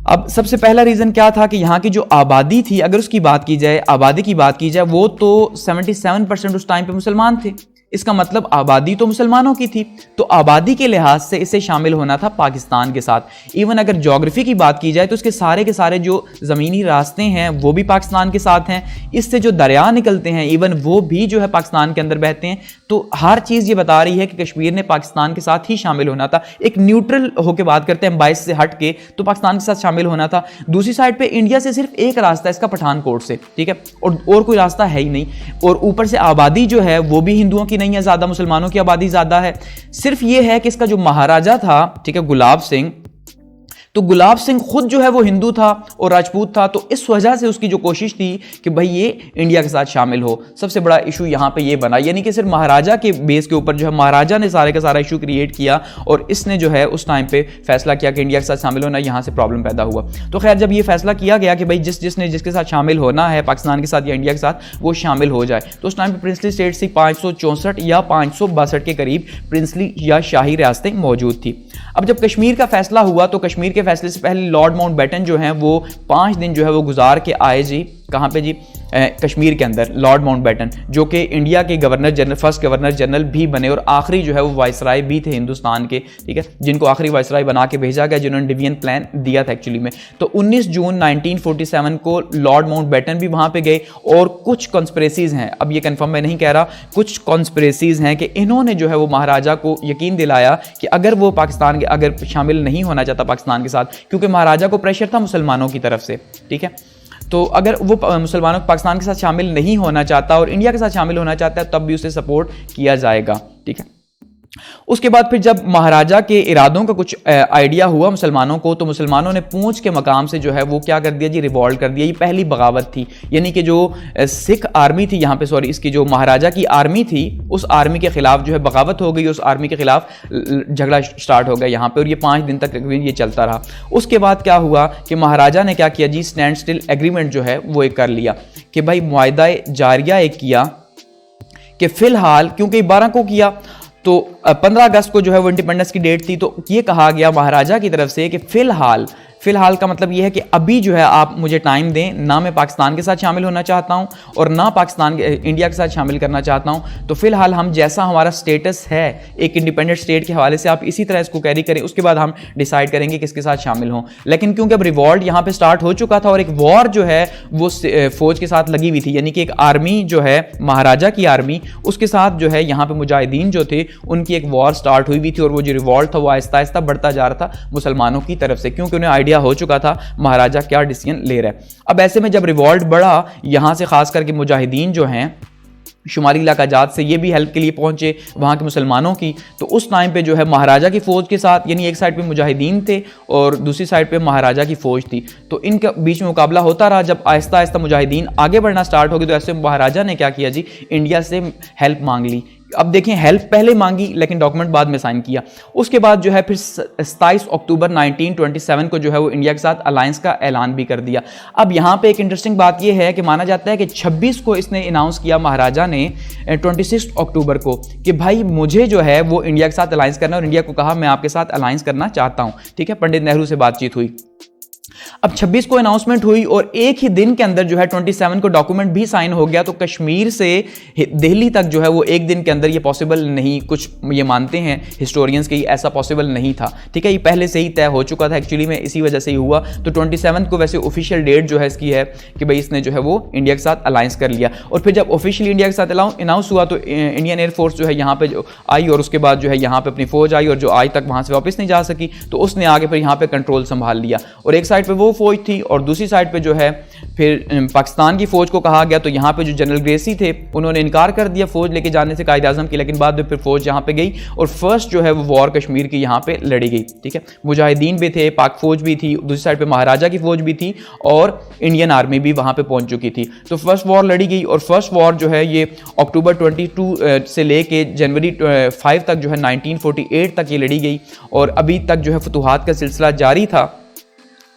अब सबसे पहला रीज़न क्या था कि यहाँ की जो आबादी थी, अगर उसकी बात की जाए, आबादी की बात की जाए, वो तो 77% उस टाइम पे मुसलमान थे। इसका मतलब आबादी तो मुसलमानों की थी, तो आबादी के लिहाज से इसे शामिल होना था पाकिस्तान के साथ। इवन अगर ज्योग्राफी की बात की जाए तो इसके सारे के सारे जो ज़मीनी रास्ते हैं वो भी पाकिस्तान के साथ हैं, इससे जो दरिया निकलते हैं इवन वो भी जो है पाकिस्तान के अंदर बहते हैं। तो हर चीज़ ये बता रही है कि कश्मीर ने पाकिस्तान के साथ ही शामिल होना था। एक न्यूट्रल होकर बात करते हैं, 22 से हट के, तो पाकिस्तान के साथ शामिल होना था। दूसरी साइड पे इंडिया से सिर्फ एक रास्ता है इसका, पठानकोट से, ठीक है, और कोई रास्ता है ही नहीं। और ऊपर से आबादी जो है वो भी हिंदुओं की नहीं है ज़्यादा, मुसलमानों की आबादी ज़्यादा है। सिर्फ ये है कि इसका जो महाराजा था, ठीक है, गुलाब सिंह, तो गुलाब सिंह खुद जो है वो हिंदू था और राजपूत था, तो इस वजह से उसकी जो कोशिश थी कि भाई ये इंडिया के साथ शामिल हो। सबसे बड़ा इशू यहाँ पे ये बना, यानी कि सिर्फ महाराजा के बेस के ऊपर जो है महाराजा ने सारे का सारा इशू क्रिएट किया, और इसने जो है उस टाइम पे फैसला किया कि इंडिया के साथ शामिल होना, यहाँ से प्रॉब्लम पैदा हुआ। तो खैर जब ये फैसला किया गया कि भाई जिसने जिसके साथ शामिल होना है, पाकिस्तान के साथ या इंडिया के साथ, वो शामिल हो जाए, तो उस टाइम पर प्रिंसली स्टेट्स थी 564 या 562 के करीब प्रिंसली या शाही रियासतें मौजूद थी। अब जब कश्मीर का फैसला हुआ तो कश्मीर के फैसले से पहले लॉर्ड माउंटबेटन जो हैं वो 5 दिन जो है वो गुजार के आए जी, कहाँ पे जी, कश्मीर के अंदर। लॉर्ड माउंटबेटन जो कि इंडिया के governor general, first governor general भी बने और आखिरी जो है वो वाइसराय भी थे हिंदुस्तान के, ठीक है, जिनको आखिरी वाइसराय बना के भेजा गया, जिन्होंने डिवीजन प्लान दिया था एक्चुअली में। तो 19 जून 1947 को लॉर्ड माउंटबेटन भी वहाँ पे गए, और कुछ कॉन्स्पिरेसीज हैं, अब ये कंफर्म मैं नहीं कह रहा, कुछ कॉन्स्पिरेसीज हैं कि इन्होंने जो है वो महाराजा को यकीन दिलाया कि अगर वो पाकिस्तान के अगर शामिल नहीं होना चाहता पाकिस्तान के साथ, क्योंकि महाराजा को प्रेशर था मुसलमानों की तरफ से, ठीक है, तो अगर वो मुसलमानों पाकिस्तान के साथ शामिल नहीं होना चाहता और इंडिया के साथ शामिल होना चाहता है, तब भी उसे सपोर्ट किया जाएगा, ठीक है। उसके बाद फिर जब महाराजा के इरादों का कुछ आइडिया हुआ मुसलमानों को, तो मुसलमानों ने पूंछ के मकाम से जो है वो क्या कर दिया जी, रिवॉल्ट कर दिया। ये पहली बगावत थी, यानी कि जो सिख आर्मी थी यहाँ पे, सॉरी, इसकी जो महाराजा की आर्मी थी, उस आर्मी के खिलाफ जो है बगावत हो गई, उस आर्मी के खिलाफ झगड़ा स्टार्ट हो गया यहाँ पे, और ये 5 दिन तक ये चलता रहा। उसके बाद क्या हुआ कि महाराजा ने क्या किया जी, स्टैंड स्टिल एग्रीमेंट जो है वो एक कर लिया कि भाई मुआहिदा जारिया एक किया कि फिलहाल, क्योंकि 12 को किया तो 15 अगस्त को जो है वो इंडिपेंडेंस की डेट थी, तो ये कहा गया महाराजा की तरफ से कि फिलहाल का मतलब ये है कि अभी जो है आप मुझे टाइम दें, ना मैं पाकिस्तान के साथ शामिल होना चाहता हूं और ना पाकिस्तान इंडिया के साथ शामिल करना चाहता हूं, तो फिलहाल हम जैसा हमारा स्टेटस है एक इंडिपेंडेंट स्टेट के हवाले से आप इसी तरह इसको कैरी करें, उसके बाद हम डिसाइड करेंगे किसके साथ शामिल हों। लेकिन क्योंकि अब रिवॉल्ट यहाँ पे स्टार्ट हो चुका था और एक वॉर जो है वो फौज के साथ लगी हुई थी, यानी कि एक आर्मी जो है महाराजा की आर्मी, उसके साथ जो है यहाँ पे मुजाहिदीन जो थे उनकी एक वॉर स्टार्ट हुई थी, और वो जो रिवॉल्ट था वो आहिस्ता आहिस्ता बढ़ता जा रहा था मुसलमानों की तरफ से, क्योंकि उन्हें आइडिया हो चुका था महाराजा क्या डिसीजन ले रहा है। अब ऐसे में जब रिवॉल्ट बढ़ा, यहाँ से खास करके मुजाहिदीन जो हैं शुमाली इलाका जात से, ये भी हेल्प के लिए पहुंचे वहाँ के मुसलमानों की। तो उस टाइम पे जो है महाराजा की फ़ौज के साथ, यानी एक साइड पे मुजाहिदीन थे और दूसरी साइड पे महाराजा की फ़ौज थी, तो इनके बीच में मुकाबला होता रहा। जब आहिस्ता आहिस्ता मुजाहिदीन आगे बढ़ना स्टार्ट हो गए तो ऐसे महाराजा ने क्या किया जी, इंडिया से हेल्प मांग ली। अब देखें, हेल्प पहले मांगी लेकिन डॉक्यूमेंट बाद में साइन किया। उसके बाद जो है फिर 27 अक्टूबर 1927 को जो है वो इंडिया के साथ अलायंस का ऐलान भी कर दिया। अब यहाँ पे एक इंटरेस्टिंग बात ये है कि माना जाता है कि 26 को इसने अनाउंस किया महाराजा ने 26 अक्टूबर को कि भाई मुझे जो है वो इंडिया के साथ अलायंस करना, और इंडिया को कहा मैं आपके साथ अलायंस करना चाहता हूँ। ठीक है, पंडित नेहरू से बातचीत हुई। अब 26 को अनाउंसमेंट हुई और एक ही दिन के अंदर जो है 27 को डॉक्यूमेंट भी साइन हो गया। तो कश्मीर से दिल्ली तक जो है वो एक दिन के अंदर ये पॉसिबल नहीं, कुछ ये मानते हैं हिस्टोरियंस के ऐसा पॉसिबल नहीं था। ठीक है, ये पहले से ही तय हो चुका था एक्चुअली में, इसी वजह से ही हुआ। तो 27 को वैसे ऑफिशियल डेट जो है इसकी है कि भाई इसने जो है वो इंडिया के साथ अलायंस कर लिया। और फिर जब ऑफिशियली इंडिया के साथ अनाउंस हुआ तो इंडियन एयरफोर्स जो है यहाँ पे जो आई और उसके बाद जो है यहाँ पे अपनी फौज आई, और जो आज तक वहाँ से वापस नहीं जा सकी, तो उसने आगे फिर यहाँ पे कंट्रोल संभाल लिया। और एक साइड पे वो फौज थी और दूसरी साइड पे जो है फिर पाकिस्तान की फौज को कहा गया। तो यहाँ पे जो जनरल ग्रेसी थे उन्होंने इनकार कर दिया फौज लेके जाने से कायद आजम की, लेकिन बाद में फिर फौज यहाँ पे गई और फर्स्ट जो है वो वॉर कश्मीर की यहाँ पे लड़ी गई। ठीक है, मुजाहिदीन भी थे, पाक फौज भी थी, दूसरी साइड पे महाराजा की फौज भी थी और इंडियन आर्मी भी वहाँ पे पहुंच चुकी थी। तो फर्स्ट वॉर लड़ी गई और फर्स्ट वॉर जो है ये अक्टूबर 22 से लेके जनवरी 5 तक जो है 1948 तक ये लड़ी गई और अभी तक जो है फतूहात का सिलसिला जारी था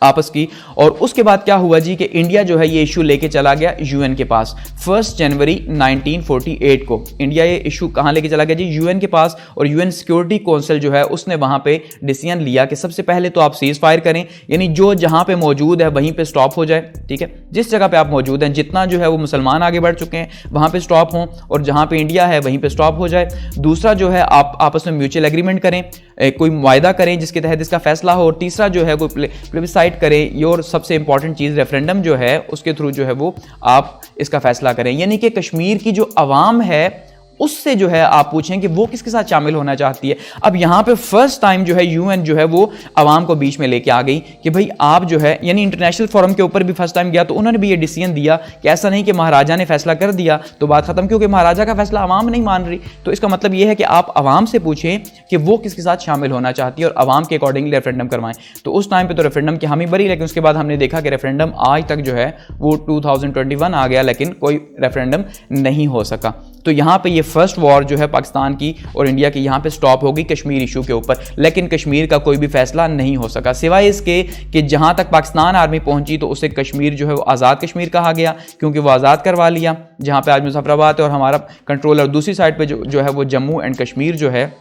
आपस की। और उसके बाद क्या हुआ जी कि इंडिया जो है ये इशू लेके चला गया यूएन के पास। 1 जनवरी 1948 को इंडिया ये इशू कहाँ लेके चला गया जी, यूएन के पास। और यूएन सिक्योरिटी काउंसिल जो है उसने वहाँ पे डिसीजन लिया कि सबसे पहले तो आप सीज फायर करें, यानी जो जहाँ पे मौजूद है वहीं पे स्टॉप हो जाए। ठीक है, जिस जगह पे आप मौजूद हैं, जितना जो है वो मुसलमान आगे बढ़ चुके हैं वहाँ पे स्टॉप हों और जहाँ पे इंडिया है वहीं पे स्टॉप हो जाए। दूसरा जो है आप आपस में म्यूचुअल एग्रीमेंट करें, कोई मुआयदा करें जिसके तहत इसका फैसला हो। और तीसरा जो है कोई प्लेबिसाइड करें, ये और सबसे इंपॉर्टेंट चीज़ रेफरेंडम जो है उसके थ्रू जो है वो आप इसका फैसला करें। यानी कि कश्मीर की जो अवाम है उससे जो है आप पूछें कि वो किसके साथ शामिल होना चाहती है। अब यहाँ पे फर्स्ट टाइम जो है यूएन जो है वो आवाम को बीच में लेके आ गई कि भाई आप जो है, यानी इंटरनेशनल फोरम के ऊपर भी फर्स्ट टाइम गया तो उन्होंने भी ये डिसीजन दिया कि ऐसा नहीं कि महाराजा ने फैसला कर दिया तो बात खत्म, क्योंकि महाराजा का फैसला आवाम नहीं मान रही। तो इसका मतलब ये है कि आप आवाम से पूछें कि वो किसके साथ शामिल होना चाहती है और आवाम के अकॉर्डिंगली रेफरेंडम करवाएं। तो उस टाइम पर तो रेफरेंडम की हामी भरी, लेकिन उसके बाद हमने देखा कि रेफरेंडम आज तक जो है वो 2021 आ गया लेकिन कोई रेफरेंडम नहीं हो सका। तो यहाँ पे ये फर्स्ट वॉर जो है पाकिस्तान की और इंडिया की यहाँ पे स्टॉप हो गई कश्मीर इशू के ऊपर। लेकिन कश्मीर का कोई भी फैसला नहीं हो सका सिवाय इसके कि जहाँ तक पाकिस्तान आर्मी पहुंची तो उसे कश्मीर जो है वो आज़ाद कश्मीर कहा गया, क्योंकि वो आज़ाद करवा लिया जहाँ पे आज मुजफ्फराबाद है और हमारा कंट्रोल। और दूसरी साइड पर जो है वो जम्मू एंड कश्मीर जो है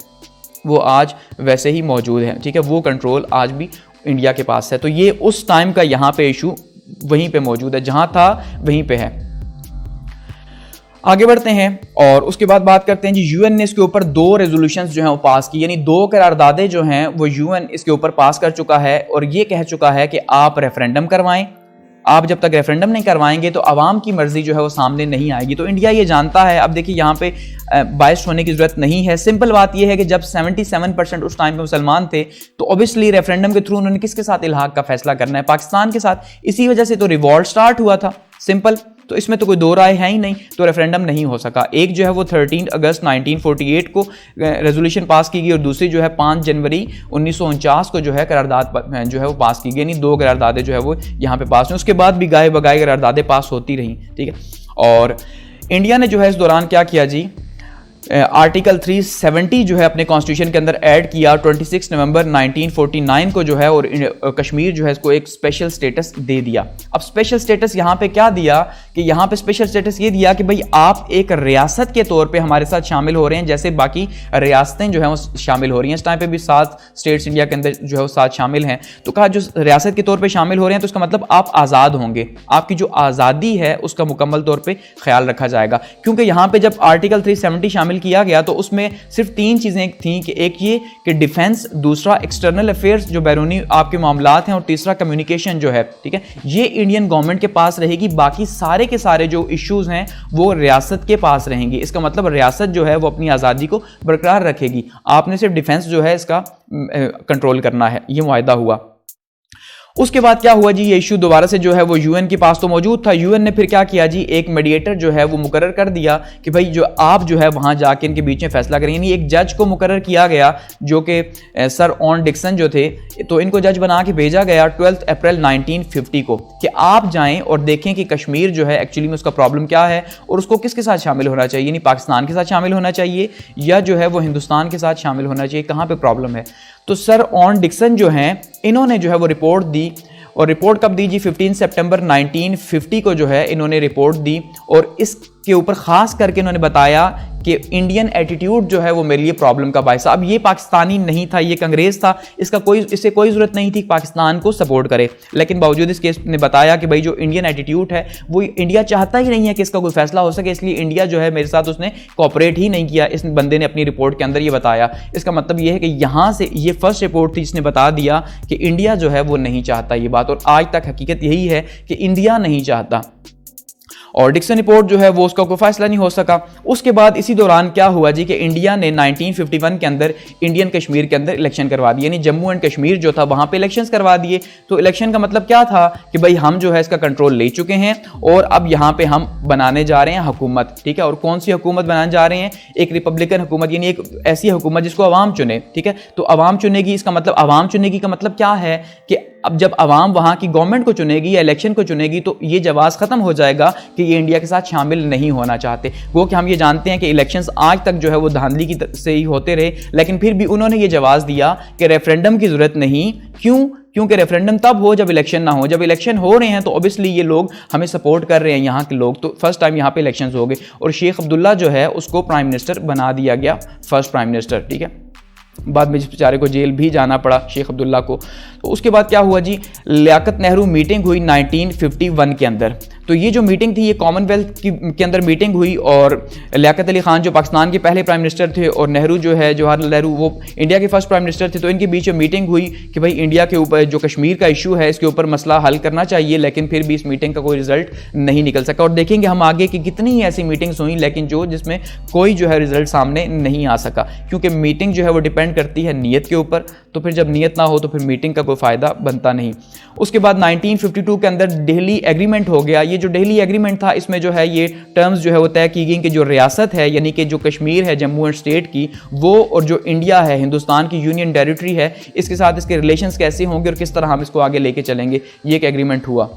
वो आज वैसे ही मौजूद है। ठीक है, वो कंट्रोल आज भी इंडिया के पास है। तो ये उस टाइम का यहाँ पे इशू वहीं पे मौजूद है, जहाँ था वहीं पे है। आगे बढ़ते हैं और उसके बाद बात करते हैं जी, यूएन ने इसके ऊपर 2 रेजोल्यूशंस जो हैं वो पास की, यानी 2 करारदादे जो हैं वो यूएन इसके ऊपर पास कर चुका है और ये कह चुका है कि आप रेफरेंडम करवाएं। आप जब तक रेफरेंडम नहीं करवाएंगे तो आवाम की मर्जी जो है वो सामने नहीं आएगी। तो इंडिया ये जानता है। अब देखिए यहाँ पे बायस्ड होने की जरूरत नहीं है। सिंपल बात ये है कि जब 77% उस टाइम पे मुसलमान थे तो ऑब्वियसली रेफरेंडम के थ्रू उन्होंने किसके साथ इल्हाक का फैसला करना है, पाकिस्तान के साथ। इसी वजह से तो रिवॉल्ट स्टार्ट हुआ था, सिंपल। तो इसमें तो कोई दो राय है ही नहीं, तो रेफरेंडम नहीं हो सका। एक जो है वो 13 अगस्त 1948 को रेजोल्यूशन पास की गई और दूसरी जो है 5 जनवरी 1949 को जो है करारदाद जो है वो पास की गई। यानी 2 करारदादें जो है वो यहाँ पे पास हुई। उसके बाद भी गाए बगाए करारदादें पास होती रहीं। ठीक है, और इंडिया ने जो है इस दौरान क्या किया जी, आर्टिकल 370 जो है अपने कॉन्स्टिट्यूशन के अंदर ऐड किया 26 नवंबर 1949 को जो है, और कश्मीर जो है इसको एक स्पेशल स्टेटस दे दिया। अब स्पेशल स्टेटस यहाँ पे क्या दिया कि यहाँ पे स्पेशल स्टेटस ये दिया कि भाई आप एक रियासत के तौर पे हमारे साथ शामिल हो रहे हैं, जैसे बाकी रियासतें जो हैं वो शामिल हो रही हैं। इस टाइम पे भी 7 स्टेट्स इंडिया के अंदर जो है वो 7 शामिल हैं। तो कहा जो रियासत के तौर पर शामिल हो रहे हैं तो इसका मतलब आप आज़ाद होंगे, आपकी जो आज़ादी है उसका मुकम्मल तौर पर ख्याल रखा जाएगा। क्योंकि यहाँ पे जब आर्टिकल 370 शामिल किया गया तो उसमें सिर्फ 3 चीजें थी कि एक ये कि डिफेंस, दूसरा एक्सटर्नल अफेयर्स जो बैरूनी आपके मामलात हैं, और तीसरा कम्युनिकेशन जो है। ठीक है, ये इंडियन गवर्नमेंट के पास रहेगी। बाकी सारे के सारे जो इश्यूज हैं वो रियासत के पास रहेंगे। इसका मतलब रियासत जो है वो अपनी आज़ादी को बरकरार रखेगी, आपने सिर्फ डिफेंस जो है इसका कंट्रोल करना है। ये मुआहिदा हुआ। उसके बाद क्या हुआ जी, ये इशू दोबारा से जो है वो यूएन के पास तो मौजूद था। यूएन ने फिर क्या किया जी, एक मीडिएटर जो है वो मुकर्रर कर दिया कि भाई जो आप जो है वहां जाके इनके बीच में फैसला करें। यानी एक जज को मुकर्रर किया गया जो कि सर ऑन डिक्सन जो थे, तो इनको जज बना के भेजा गया 12 अप्रैल 1950 को कि आप जाएं और देखें कि कश्मीर जो है एक्चुअली में उसका प्रॉब्लम क्या है और उसको किसके साथ शामिल होना चाहिए, यानी पाकिस्तान के साथ शामिल होना चाहिए या जो है वो हिंदुस्तान के साथ शामिल होना चाहिए, कहाँ पे प्रॉब्लम है। तो सर ऑन डिक्सन जो हैं इन्होंने जो है वो रिपोर्ट दी, और रिपोर्ट कब दी जी, 15 सितंबर 1950 को जो है इन्होंने रिपोर्ट दी, और इसके ऊपर खास करके इन्होंने बताया कि इंडियन एटीट्यूड जो है वो मेरे लिए प्रॉब्लम का बायस। अब ये पाकिस्तानी नहीं था, ये कांग्रेस था, इससे कोई ज़रूरत नहीं थी पाकिस्तान को सपोर्ट करे, लेकिन बावजूद इसके ने बताया कि भाई जो इंडियन एटीट्यूड है वो इंडिया चाहता ही नहीं है कि इसका कोई फैसला हो सके, इसलिए इंडिया जो है मेरे साथ उसने कोऑपरेट ही नहीं किया। इस बंदे ने अपनी रिपोर्ट के अंदर ये बताया। इसका मतलब ये है कि यहाँ से ये फर्स्ट रिपोर्ट थी जिसने बता दिया कि इंडिया जो है वो नहीं चाहता ये बात, और आज तक हकीकत यही है कि इंडिया नहीं चाहता। और डिक्सन रिपोर्ट जो है वो उसका कोई फैसला नहीं हो सका। उसके बाद इसी दौरान क्या हुआ जी कि इंडिया ने 1951 के अंदर इंडियन कश्मीर के अंदर इलेक्शन करवा दिए, यानी जम्मू एंड कश्मीर जो था वहाँ पे इलेक्शंस करवा दिए। तो इलेक्शन का मतलब क्या था कि भाई हम जो है इसका कंट्रोल ले चुके हैं और अब यहाँ पे हम बनाने जा रहे हैं हुकूमत, ठीक है। और कौन सी हुकूमत बनाने जा रहे हैं, एक रिपब्लिकन हुकूमत, यानी एक ऐसी हुकूमत जिसको अवाम चुने, ठीक है। तो अवाम चुनेगी, इसका मतलब अवाम चुनेगी का मतलब क्या है कि अब जब अवाम वहाँ की गवर्नमेंट को चुनेगी या इलेक्शन को चुनेगी तो ये जवाब खत्म हो जाएगा कि ये इंडिया के साथ शामिल नहीं होना चाहते। वो कि हम ये जानते हैं कि इलेक्शंस आज तक जो है वो धांधली की से ही होते रहे, लेकिन फिर भी उन्होंने ये जवाब दिया कि रेफरेंडम की ज़रूरत नहीं। क्योंकि रेफरेंडम तब हो जब इलेक्शन ना हो। जब इलेक्शन हो रहे हैं तो ऑब्वियसली ये लोग हमें सपोर्ट कर रहे हैं, यहाँ के लोग। तो फर्स्ट टाइम यहाँ पे इलेक्शंस हो गए और शेख अब्दुल्ला जो है उसको प्राइम मिनिस्टर बना दिया गया, फर्स्ट प्राइम मिनिस्टर, ठीक है। बाद में जिस बेचारे को जेल भी जाना पड़ा शेख अब्दुल्ला को। तो उसके बाद क्या हुआ जी, लियाकत नेहरू मीटिंग हुई 1951 के अंदर। तो ये जो मीटिंग थी ये कॉमनवेल्थ के अंदर मीटिंग हुई, और लियाकत अली खान जो पाकिस्तान के पहले प्राइम मिनिस्टर थे और नेहरू जो है जवाहरलाल नेहरू वो इंडिया के फर्स्ट प्राइम मिनिस्टर थे। तो इनके बीच में मीटिंग हुई कि भाई इंडिया के ऊपर जो कश्मीर का इशू है इसके ऊपर मसला हल करना चाहिए, लेकिन फिर भी इस मीटिंग का कोई रिजल्ट नहीं निकल सका। और देखेंगे हम आगे कि कितनी ऐसी मीटिंग्स हुई लेकिन जिसमें कोई जो है रिजल्ट सामने नहीं आ सका, क्योंकि मीटिंग जो है वो डिपेंड करती है नीयत के ऊपर। तो फिर जब नीयत ना हो तो फिर मीटिंग का कोई फ़ायदा बनता नहीं। उसके बाद 1952 के अंदर दिल्ली एग्रीमेंट हो गया। ये जो दिल्ली एग्रीमेंट था इसमें जो है ये टर्म्स जो है वो तय की गई कि जो रियासत है यानी कि जो कश्मीर है जम्मू एंड स्टेट की, वो और जो इंडिया है हिंदुस्तान की यूनियन टेरिटरी है, इसके साथ इसके रिलेशंस कैसे होंगे और किस तरह हम इसको आगे लेके चलेंगे, ये एक एग्रीमेंट हुआ।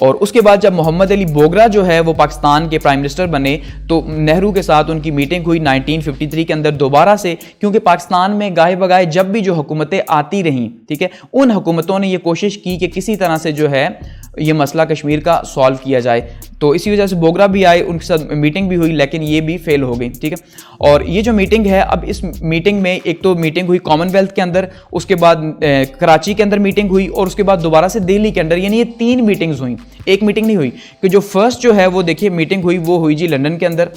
और उसके बाद जब मोहम्मद अली बोगरा जो है वो पाकिस्तान के प्राइम मिनिस्टर बने तो नेहरू के साथ उनकी मीटिंग हुई 1953 के अंदर दोबारा से, क्योंकि पाकिस्तान में गाहे बगाए जब भी जो हुकूमतें आती रहीं, ठीक है, उन हुकूमतों ने ये कोशिश की कि किसी तरह से जो है ये मसला कश्मीर का सॉल्व किया जाए। तो इसी वजह से बोगरा भी आए, उनके साथ मीटिंग भी हुई, लेकिन ये भी फेल हो गई, ठीक है। और ये जो मीटिंग है, अब इस मीटिंग में एक तो मीटिंग हुई कॉमनवेल्थ के अंदर, उसके बाद कराची के अंदर मीटिंग हुई, और उसके बाद दोबारा से दिल्ली के अंदर, यानी ये 3 मीटिंग्स हुई, एक मीटिंग नहीं हुई। कि जो फर्स्ट जो है वो देखिए मीटिंग हुई वो हुई जी लंदन के अंदर।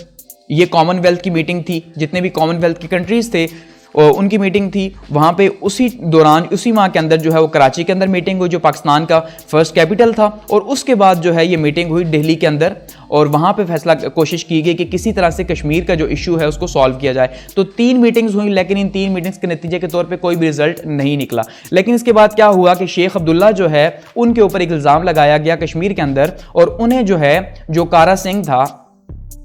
ये कॉमनवेल्थ की मीटिंग थी, जितने भी कॉमनवेल्थ की कंट्रीज थे और उनकी मीटिंग थी वहाँ पे। उसी दौरान उसी माह के अंदर जो है वो कराची के अंदर मीटिंग हुई जो पाकिस्तान का फर्स्ट कैपिटल था, और उसके बाद जो है ये मीटिंग हुई दिल्ली के अंदर, और वहाँ पे फैसला कोशिश की गई कि किसी तरह से कश्मीर का जो इशू है उसको सॉल्व किया जाए। तो 3 मीटिंग्स हुई, लेकिन इन 3 मीटिंग्स के नतीजे के तौर पे कोई भी रिजल्ट नहीं निकला। लेकिन इसके बाद क्या हुआ कि शेख अब्दुल्ला जो है उनके ऊपर एक इल्ज़ाम लगाया गया कश्मीर के अंदर, और उन्हें जो है जो कारा सिंह था,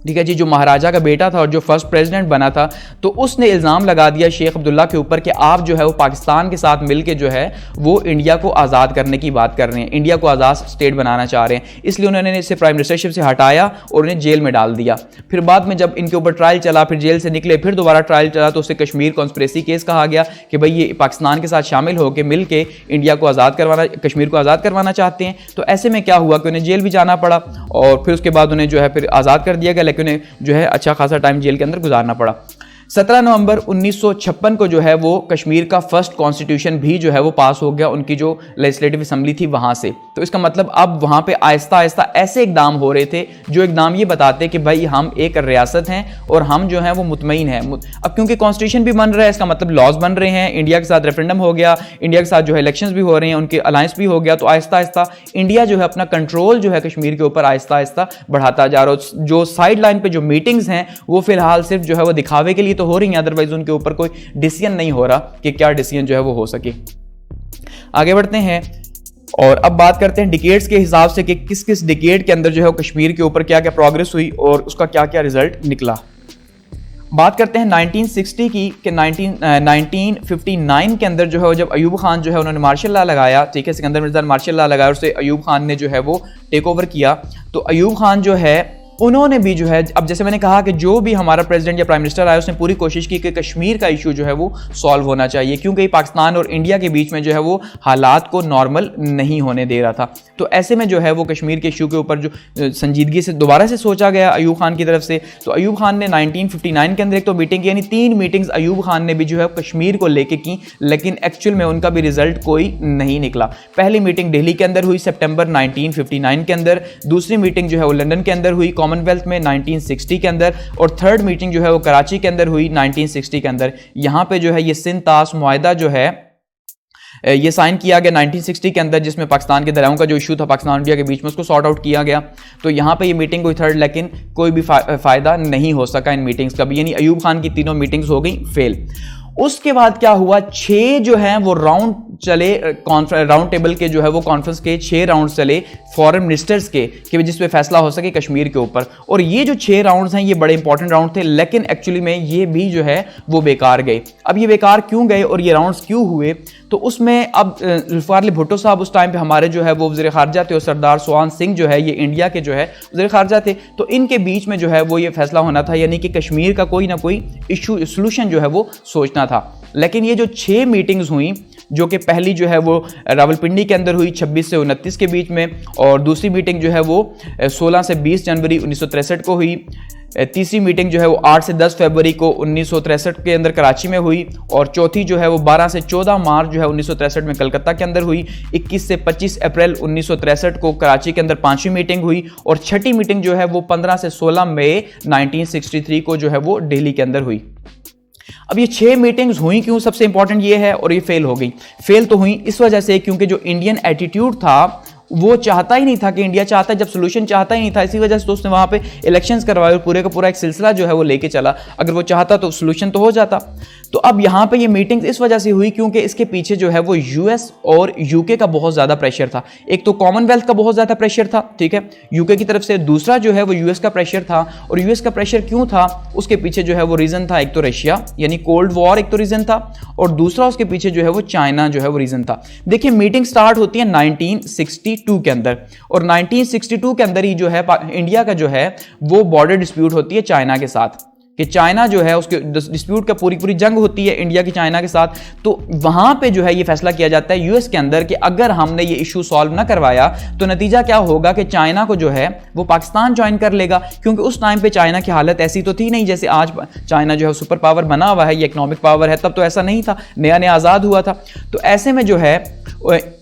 ठीक है जी, जो महाराजा का बेटा था और जो फर्स्ट प्रेसिडेंट बना था, तो उसने इल्ज़ाम लगा दिया शेख अब्दुल्ला के ऊपर कि आप जो है वो पाकिस्तान के साथ मिलके जो है वो इंडिया को आज़ाद करने की बात कर रहे हैं, इंडिया को आज़ाद स्टेट बनाना चाह रहे हैं। इसलिए उन्होंने इसे प्राइम मिनिस्टरशिप से हटाया और उन्हें जेल में डाल दिया। फिर बाद में जब इनके ऊपर ट्रायल चला, फिर जेल से निकले, फिर दोबारा ट्रायल चला, तो उसे कश्मीर कॉन्स्पिरेसी केस कहा गया कि भाई ये पाकिस्तान के साथ शामिल होकर मिल के इंडिया को आज़ाद करवाना, कश्मीर को आज़ाद करवाना चाहते हैं। तो ऐसे में क्या हुआ कि उन्हें जेल भी जाना पड़ा, और फिर उसके बाद उन्हें जो है फिर आज़ाद कर दिया गया, लेकिन उन्हें जो है अच्छा खासा टाइम जेल के अंदर गुजारना पड़ा। 17 नवंबर 1956 को जो है वो कश्मीर का फर्स्ट कॉन्स्टिट्यूशन भी जो है वो पास हो गया, उनकी जो लेजिस्लेटिव असम्बली थी वहाँ से। तो इसका मतलब अब वहाँ पे आहिस्ता आहिस्ता ऐसे इकदाम हो रहे थे जो इकदाम ये बताते कि भाई हम एक रियासत हैं और हम जो हैं वो मुतमईन हैं। अब क्योंकि कॉन्स्टिट्यूशन भी बन रहा है, इसका मतलब लॉज बन रहे हैं, इंडिया के साथ रेफरेंडम हो गया, इंडिया के साथ जो है इलेक्शंस भी हो रहे हैं, उनके अलायंस भी हो गया, तो आहिस्ता आहिस्ता इंडिया जो है अपना कंट्रोल जो है कश्मीर के ऊपर आहिस्ता आहिस्ता बढ़ाता जा रहा है। जो साइड लाइन पर जो मीटिंग्स हैं वो फिलहाल सिर्फ जो है वो दिखावे के लिए तो हो रही हैं, अदरवाइज उनके ऊपर कोई डिसीजन नहीं हो रहा कि क्या डिसीजन जो है वो हो सके। आगे बढ़ते हैं। और अब बात करते हैं डिकेड्स के हिसाब से कि किस किस डिकेड के अंदर जो है कश्मीर के ऊपर क्या क्या प्रोग्रेस हुई और उसका क्या क्या रिजल्ट निकला। बात करते हैं 1960 की कि 1959 के अंदर जो है जब अयूब खान जो है उन्होंने मार्शल लॉ लगाया, ठीक है, सिकंदर मिर्जा ने मार्शल लॉ लगाया, उससे अयूब खान ने जो है वो टेक ओवर किया। तो अयूब खान जो है उन्होंने भी जो है, अब जैसे मैंने कहा कि जो भी हमारा प्रेसिडेंट या प्राइम मिनिस्टर आया उसने पूरी कोशिश की कि कश्मीर का इशू जो है वो सॉल्व होना चाहिए, क्योंकि पाकिस्तान और इंडिया के बीच में जो है वो हालात को नॉर्मल नहीं होने दे रहा था। तो ऐसे में जो है वो कश्मीर के इशू के ऊपर जो संजीदगी से दोबारा से सोचा गया अयूब खान की तरफ से। तो अयूब खान ने 1959 के अंदर एक तो मीटिंग, यानी 3 मीटिंग्स अयूब खान ने भी जो है कश्मीर को लेके की, लेकिन एक्चुअल में उनका भी रिजल्ट कोई नहीं निकला। पहली मीटिंग दिल्ली के अंदर हुई सितंबर 1959 के अंदर, दूसरी मीटिंग जो है वो लंदन के अंदर हुई कॉमनवेल्थ में 1960 के अंदर, और थर्ड मीटिंग जो है वो कराची के अंदर हुई 1960 के अंदर। यहाँ पे जो है ये सिंध ताश मुआहदा जो है ये साइन किया गया 1960 के अंदर, जिसमें पाकिस्तान के दरियाओं का जो इशू था पाकिस्तान इंडिया के बीच में उसको सॉर्ट आउट किया गया। तो यहाँ पे ये मीटिंग हुई थर्ड, लेकिन कोई भी फायदा नहीं हो सका इन मीटिंग्स का भी, यानी अयूब खान की तीनों मीटिंग्स हो गई फेल। उसके बाद क्या हुआ, 6 जो हैं वो राउंड चले, राउंड टेबल के जो है वो कॉन्फ्रेंस के 6 राउंड चले फॉरेन मिनिस्टर्स के, कि जिस पे फैसला हो सके कश्मीर के ऊपर। और ये जो 6 राउंड्स हैं ये बड़े इंपॉर्टेंट राउंड थे, लेकिन एक्चुअली में ये भी जो है वो बेकार गए। अब ये बेकार क्यों गए और ये राउंड्स क्यों हुए, तो उसमें अब जुल्फिकार अली भुट्टो साहब उस टाइम पे हमारे जो है वो वज़ीर ख़ारजा थे, और सरदार सुहान सिंह जो है ये इंडिया के जो है वज़ीर ख़ारजा थे। तो इनके बीच में जो है वो ये फैसला होना था, यानी कि कश्मीर का कोई ना कोई इशू सोल्यूशन जो है वो सोचना था। लेकिन ये जो 6 मीटिंग्स हुई, जो कि पहली जो है वो रावलपिंडी के अंदर हुई 26 से 29 के बीच में, और दूसरी मीटिंग जो है वो 16 से 20 जनवरी 1963 को हुई, तीसरी मीटिंग जो है वो 8 से 10 फरवरी को 1963 के अंदर कराची में हुई, और चौथी जो है वो 12 से 14 मार्च जो है 1963 में कलकत्ता के अंदर हुई, 21 से 25 अप्रैल 1963 को कराची के अंदर 5वीं मीटिंग हुई, और छठी मीटिंग जो है वो 15 से 16 मई 1963 को जो है वो दिल्ली के अंदर हुई। अब ये 6 मीटिंग्स हुई क्यों, सबसे इंपॉर्टेंट ये है, और ये फेल हो गई। फेल तो हुई इस वजह से क्योंकि जो इंडियन एटीट्यूड था वो चाहता ही नहीं था, कि इंडिया चाहता है जब सोल्यूशन चाहता ही नहीं था, इसी वजह से तो उसने वहाँ पे इलेक्शंस करवाए और पूरे का पूरा एक सिलसिला जो है वो लेके चला। अगर वो चाहता तो सोल्यूशन तो हो जाता। तो अब यहाँ पे ये मीटिंग्स इस वजह से हुई क्योंकि इसके पीछे जो है वो यूएस और यूके का बहुत ज़्यादा प्रेशर था। एक तो कॉमनवेल्थ का बहुत ज़्यादा प्रेशर था, ठीक है, यूके की तरफ से, दूसरा जो है वो यूएस का प्रेशर था। और यूएस का प्रेशर क्यों था, उसके पीछे जो है वो रीज़न था, एक तो रशिया यानी कोल्ड वॉर एक तो रीज़न था, और दूसरा उसके पीछे जो है वो चाइना जो है वो रीज़न था। देखिए मीटिंग स्टार्ट होती है 1962 के अंदर, और 1962 के अंदर ही जो है इंडिया का जो है वो बॉर्डर डिस्प्यूट होती है चाइना के साथ, कि चाइना जो है उसके डिस्प्यूट का पूरी जंग होती है इंडिया की चाइना के साथ। तो वहां पे जो है ये फैसला किया जाता है यूएस के अंदर कि अगर हमने ये इशू सॉल्व ना करवाया तो नतीजा क्या होगा कि चाइना को जो है वो पाकिस्तान ज्वाइन कर लेगा, क्योंकि उस टाइम पे चाइना की हालत ऐसी तो थी नहीं जैसे आज चाइना जो है सुपर पावर बना हुआ है, ये इकोनॉमिक पावर है, तब तो ऐसा नहीं था, नया नया आज़ाद हुआ था। तो ऐसे में जो है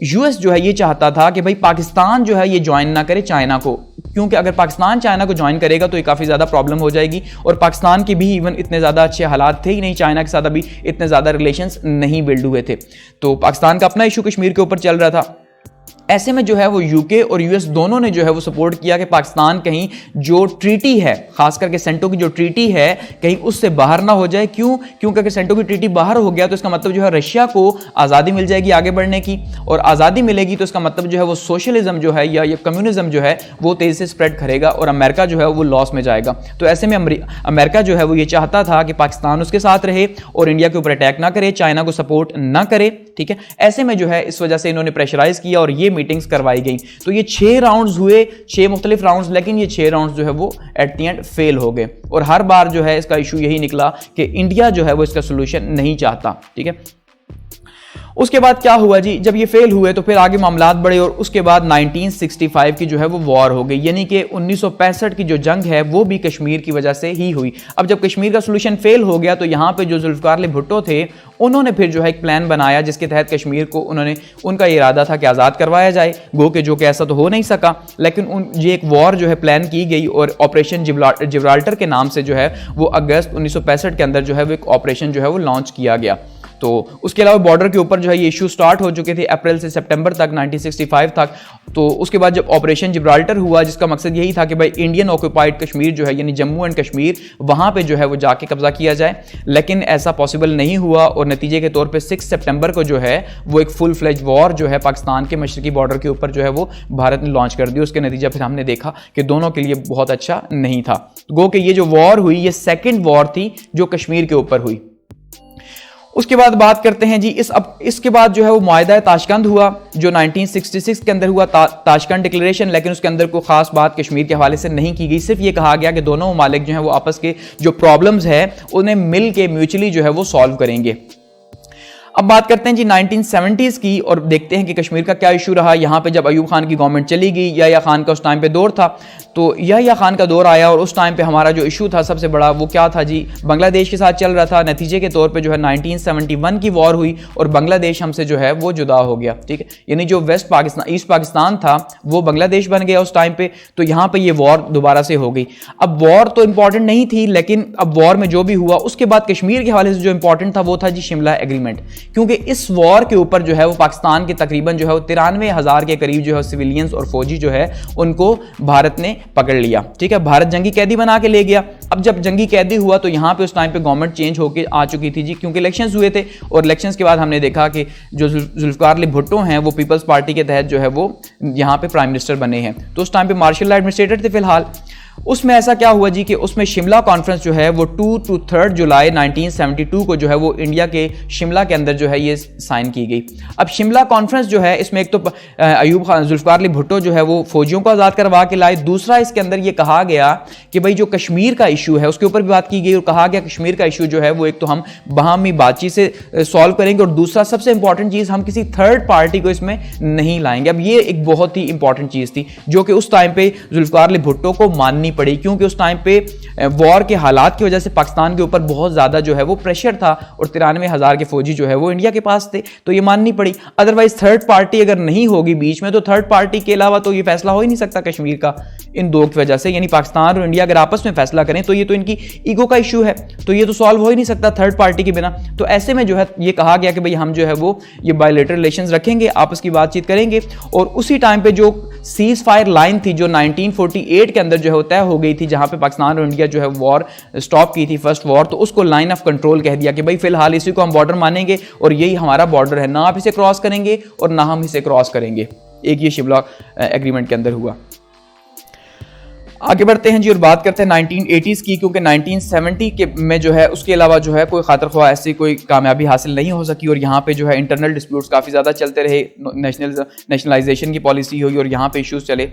यूएस जो है ये चाहता था कि भाई पाकिस्तान जो है ये ज्वाइन ना करे चाइना को, क्योंकि अगर पाकिस्तान चाइना को ज्वाइन करेगा तो ये काफ़ी ज़्यादा प्रॉब्लम हो जाएगी। और पाकिस्तान के भी इवन इतने ज़्यादा अच्छे हालात थे ही नहीं, चाइना के साथ अभी इतने ज़्यादा रिलेशंस नहीं बिल्ड हुए थे। तो पाकिस्तान का अपना इशू कश्मीर के ऊपर चल रहा था। ऐसे में जो है वो यूके और यूएस दोनों ने जो है वो सपोर्ट किया कि पाकिस्तान कहीं जो ट्रीटी है, खास करके सेंटो की जो ट्रीटी है, कहीं उससे बाहर ना हो जाए। क्यों? क्योंकि अगर सेंटो की ट्रीटी बाहर हो गया तो इसका मतलब जो है रशिया को आज़ादी मिल जाएगी आगे बढ़ने की, और आज़ादी मिलेगी तो इसका मतलब जो है वो सोशलिज्म जो है या कम्युनिज्म जो है वो तेज़ी से स्प्रेड करेगा और अमेरिका जो है वो लॉस में जाएगा। तो ऐसे में अमेरिका जो है वो ये चाहता था कि पाकिस्तान उसके साथ रहे और इंडिया के ऊपर अटैक ना करे, चाइना को सपोर्ट ना करे, ठीक है। ऐसे में जो है इस वजह से इन्होंने प्रेशराइज किया और ये मीटिंग्स करवाई गई। तो ये 6 राउंड्स हुए, 6 मुख्तलिफ राउंड्स, लेकिन ये 6 राउंड्स जो है वो एट द एंड फेल हो गए। और हर बार जो है इसका इशू यही निकला कि इंडिया जो है वो इसका सोल्यूशन नहीं चाहता, ठीक है। उसके बाद क्या हुआ जी, जब ये फेल हुए तो फिर आगे मामलात बढ़े और उसके बाद 1965 की जो है वो वॉर हो गई, यानी कि 1965 की जो जंग है वो भी कश्मीर की वजह से ही हुई। अब जब कश्मीर का सोल्यूशन फेल हो गया तो यहाँ पे जो जुल्फिकार अली भुट्टो थे उन्होंने फिर जो है एक प्लान बनाया जिसके तहत कश्मीर को उनका ये इरादा था कि आज़ाद करवाया जाए। गो के जो कि ऐसा तो हो नहीं सका, लेकिन ये एक वॉर जो है प्लान की गई और ऑपरेशन जिब्राल्टर के नाम से जो है वो अगस्त 1965 के अंदर जो है वो एक ऑपरेशन जो है वो लॉन्च किया गया। तो उसके अलावा बॉर्डर के ऊपर जो है ये इशू स्टार्ट हो चुके थे अप्रैल से सितंबर तक 1965 तक। तो उसके बाद जब ऑपरेशन जिब्राल्टर हुआ, जिसका मकसद यही था कि भाई इंडियन ऑक्यूपाइड कश्मीर जो है यानी जम्मू एंड कश्मीर, वहां पे जो है वो जाके कब्जा किया जाए, लेकिन ऐसा पॉसिबल नहीं हुआ और नतीजे के तौर पे 6 सितंबर को जो है वो एक फुल फ्लेज वॉर जो है पाकिस्तान के मशरकी बॉर्डर के ऊपर जो है वो भारत ने लॉन्च कर दी। उसके नतीजा फिर हमने देखा कि दोनों के लिए बहुत अच्छा नहीं था। गो कि ये जो वॉर हुई ये सेकेंड वॉर थी जो कश्मीर के ऊपर हुई। उसके बाद बात करते हैं जी इसके बाद जो है वो मुआहिदा ताशकंद हुआ जो 1966 के अंदर हुआ, ताशकंद डिक्लेरेशन। लेकिन उसके अंदर कोई खास बात कश्मीर के हवाले से नहीं की गई, सिर्फ ये कहा गया कि दोनों ममालिक जो है वो आपस के जो प्रॉब्लम्स है उन्हें मिल के म्यूचुअली जो है वो सॉल्व करेंगे। अब बात करते हैं जी 1970s की और देखते हैं कि कश्मीर का क्या इशू रहा। यहाँ पे जब अयूब खान की गवर्नमेंट चली गई, याह्या खान का उस टाइम पे दौर था, तो याह्या खान का दौर आया और उस टाइम पे हमारा जो इशू था सबसे बड़ा वो क्या था जी, बांग्लादेश के साथ चल रहा था। नतीजे के तौर पे जो है 1971 की वॉर हुई और बांग्लादेश हमसे जो है वो जुदा हो गया, ठीक है। यानी जो वेस्ट पाकिस्तान ईस्ट पाकिस्तान था वो बांग्लादेश बन गया उस टाइम पे, तो यहाँ पे ये वॉर दोबारा से हो गई। अब वॉर तो इंपॉर्टेंट नहीं थी, लेकिन अब वॉर में जो भी हुआ उसके बाद कश्मीर के हवाले से जो इंपॉर्टेंट था वो था जी शिमला एग्रीमेंट, क्योंकि इस वॉर के ऊपर जो है वो पाकिस्तान के तकरीबन जो है वो 93,000 के करीब जो है सिविलियंस और फौजी जो है उनको भारत ने पकड़ लिया, ठीक है। भारत जंगी कैदी बना के ले गया। अब जब जंगी कैदी हुआ तो यहाँ पे उस टाइम पे गवर्नमेंट चेंज होकर आ चुकी थी जी, क्योंकि इलेक्शंस हुए थे और इलेक्शंस के बाद हमने देखा कि जो जुल्फिकार अली भुट्टो हैं वो पीपल्स पार्टी के तहत जो है वो यहाँ पे प्राइम मिनिस्टर बने हैं। तो उस टाइम पे मार्शल एडमिनिस्ट्रेटर थे फिलहाल। उसमें ऐसा क्या हुआ जी कि उसमें शिमला कॉन्फ्रेंस जो है वो 2 to 3 जुलाई 1972 को जो है वो इंडिया के शिमला के अंदर जो है ये साइन की गई। अब शिमला कॉन्फ्रेंस जो है इसमें एक तो अयूब खान जुल्फिकार अली भुट्टो जो है वो फौजियों को आज़ाद करवा के लाए। दूसरा इसके अंदर ये कहा गया कि भाई जो कश्मीर का इशू है उसके ऊपर भी बात की गई और कहा गया कश्मीर का इशू जो है वो एक तो हम बाहमी बातचीत से सॉल्व करेंगे और दूसरा सबसे इंपॉर्टेंट चीज़ हम किसी थर्ड पार्टी को इसमें नहीं लाएंगे। अब ये एक बहुत ही इंपॉर्टेंट चीज़ थी जो कि उस टाइम पे जुल्फिकार अली भुट्टो को माननी पड़ी, क्योंकि उस टाइम पे वॉर के हालात की वजह से पाकिस्तान के ऊपर बहुत ज्यादा जो है वो प्रेशर था और 93,000 के फौजी जो है वो इंडिया के पास थे, तो ये माननी पड़ी। अदरवाइज थर्ड पार्टी अगर नहीं होगी बीच में तो थर्ड पार्टी के अलावा तो ये फैसला हो ही नहीं सकता कश्मीर का, इन दो की वजह से। यानी पाकिस्तान और इंडिया अगर आपस में फैसला करें तो ये तो इनकी ईगो का इशू है, तो ये तो सॉल्व हो ही नहीं सकता थर्ड पार्टी के बिना। तो ऐसे में जो है ये कहा गया कि भाई हम जो है वो ये बायलैटरल रिलेशंस रखेंगे, आपस की बातचीत करेंगे। और उसी टाइम पे जो सीज फायर लाइन थी जो 1948 के अंदर जो है तय हो गई थी, जहां पे पाकिस्तान और इंडिया जो है वॉर स्टॉप की थी फर्स्ट वॉर, तो उसको लाइन ऑफ कंट्रोल कह दिया कि भाई फिलहाल इसी को हम बॉर्डर मानेंगे और यही हमारा बॉर्डर है, ना आप इसे क्रॉस करेंगे और ना हम इसे क्रॉस करेंगे। एक ये शिमला एग्रीमेंट के अंदर हुआ। आगे बढ़ते हैं जी और बात करते हैं 1980s की, क्योंकि 1970 के में जो है उसके अलावा जो है कोई खातर ख्वाह ऐसी कोई कामयाबी हासिल नहीं हो सकी और यहाँ पे जो है इंटरनल डिस्प्यूट्स काफ़ी ज़्यादा चलते रहे। नेशनलाइजेशन की पॉलिसी हुई और यहाँ पे इश्यूज चले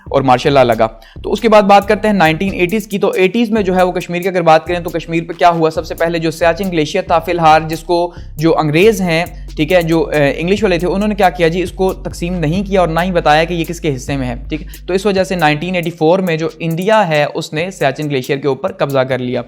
और मार्शल लॉ लगा। तो उसके बाद बात करते हैं 1980s की। तो 80s में जो है वो कश्मीर की अगर बात करें तो कश्मीर पे क्या हुआ, सबसे पहले जो सियाचिन ग्लेशियर था फिलहाल, जिसको जो अंग्रेज़ हैं, ठीक है, जो इंग्लिश वाले थे, उन्होंने क्या किया जी, इसको तकसीम नहीं किया और ना ही बताया कि ये किसके हिस्से में है, ठीक है। तो इस वजह से 1984 में जो इंडिया है उसने सियाचिन ग्लेशियर के ऊपर कब्जा कर लिया,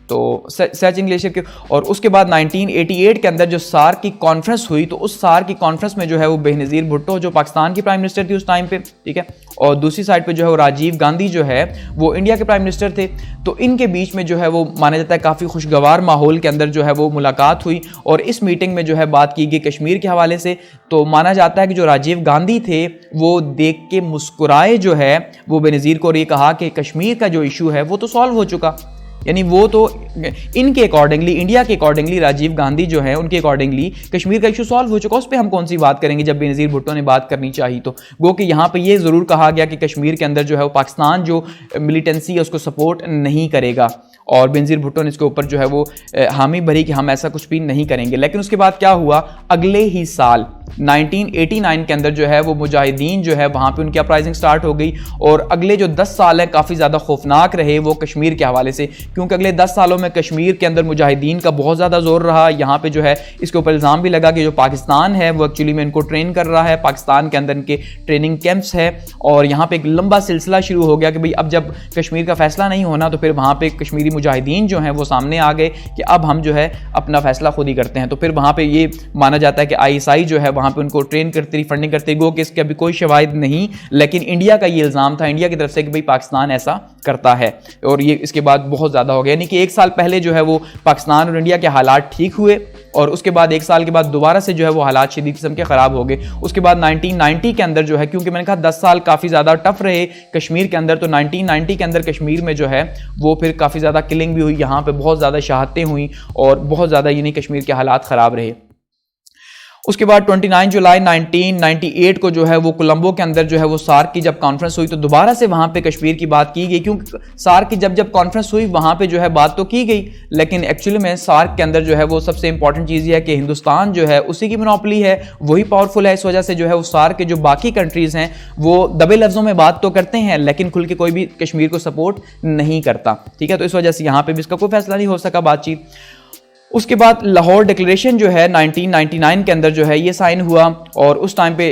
तो सियाचिन ग्लेशियर के। और उसके बाद 1988 के अंदर जो सार्क की कॉन्फ्रेंस हुई, तो उस सार्क की कॉन्फ्रेंस में जो है वो बेनज़ीर भुट्टो जो पाकिस्तान की प्राइम मिनिस्टर थी उस टाइम पे, ठीक है, और दूसरी साइड पे जो है वो राजीव गांधी जो है वो इंडिया के प्राइम मिनिस्टर थे। तो इनके बीच में जो है वो माना जाता है काफ़ी खुशगवार माहौल के अंदर जो है वो मुलाकात हुई और इस मीटिंग में जो है बात की गई कश्मीर के हवाले से। तो माना जाता है कि जो राजीव गांधी थे वो देख के मुस्कुराए जो है वो बेनज़ीर को, और ये कहा कि कश्मीर का जो इशू है वो तो सॉल्व हो चुका। यानी वो तो इनके अकॉर्डिंगली, इंडिया के अकॉर्डिंगली, राजीव गांधी जो है उनके अकॉर्डिंगली कश्मीर का इशू सॉल्व हो चुका, उस पर हम कौन सी बात करेंगे जब बेनज़ीर भुट्टो ने बात करनी चाहिए। तो गो कि यहाँ पे ये ज़रूर कहा गया कि कश्मीर के अंदर जो है वो पाकिस्तान जो मिलिटेंसी है उसको सपोर्ट नहीं करेगा और बेनज़ीर भुट्टो ने इसके ऊपर जो है वो हामी भरी कि हम ऐसा कुछ भी नहीं करेंगे। लेकिन उसके बाद क्या हुआ, अगले ही साल 1989 के अंदर जो है वो मुजाहिदीन जो है वहाँ पे उनकी अपराइजिंग स्टार्ट हो गई और अगले जो 10 साल हैं काफ़ी ज़्यादा खौफनाक रहे वो कश्मीर के हवाले से, क्योंकि अगले 10 सालों में कश्मीर के अंदर मुजाहिदीन का बहुत ज़्यादा जोर रहा। यहाँ पे जो है इसके ऊपर इल्ज़ाम भी लगा कि जो पाकिस्तान है वो एक्चुअली में इनको ट्रेन कर रहा है, पाकिस्तान के अंदर इनके ट्रेनिंग कैंप्स है और यहाँ पे एक लंबा सिलसिला शुरू हो गया कि भाई अब जब कश्मीर का फैसला नहीं होना तो फिर वहाँ पे कश्मीरी मुजाहिदीन जो हैं वो सामने आ गए कि अब हम जो है अपना फैसला खुद ही करते हैं। तो फिर वहाँ पे ये माना जाता है कि ISI जो है वहाँ पे उनको ट्रेन करती रही, फंडिंग करती रही। गो कि इसके अभी कोई शवाहिद नहीं, लेकिन इंडिया का ये इल्ज़ाम था इंडिया की तरफ से कि भाई पाकिस्तान ऐसा करता है, और ये इसके बाद बहुत ज़्यादा हो गया। यानी कि 1 साल पहले जो है वो पाकिस्तान और इंडिया के हालात ठीक हुए, और उसके बाद 1 साल के बाद दोबारा से जो है वो हालात शदीद किस्म के ख़राब हो गए। उसके बाद 1990 के अंदर जो है, क्योंकि मैंने कहा 10 साल काफ़ी ज़्यादा टफ रहे कश्मीर के अंदर, तो 1990 के अंदर कश्मीर में जो है वो फिर काफ़ी ज़्यादा किलिंग भी हुई, यहाँ पे बहुत ज़्यादा शहादतें हुई और बहुत ज़्यादा यानी कश्मीर के हालात ख़राब रहे। उसके बाद 29 जुलाई 1998 को जो है वो कोलंबो के अंदर जो है वो सार्क की जब कॉन्फ्रेंस हुई, तो दोबारा से वहाँ पे कश्मीर की बात की गई, क्योंकि सार्क की जब कॉन्फ्रेंस हुई वहाँ पे जो है बात तो की गई, लेकिन एक्चुअली में सार्क के अंदर जो है वो सबसे इंपॉर्टेंट चीज़ ये है कि हिंदुस्तान जो है उसी की मोनोपोली है, वही पावरफुल है। इस वजह से जो है वो सार्क के जो बाकी कंट्रीज़ हैं वो दबे लफ्ज़ों में बात तो करते हैं, लेकिन खुल के कोई भी कश्मीर को सपोर्ट नहीं करता, ठीक है। तो इस वजह से यहाँ पर भी इसका कोई फैसला नहीं हो सका बातचीत। उसके बाद लाहौर डिक्लेरेशन जो है 1999 के अंदर जो है ये साइन हुआ, और उस टाइम पे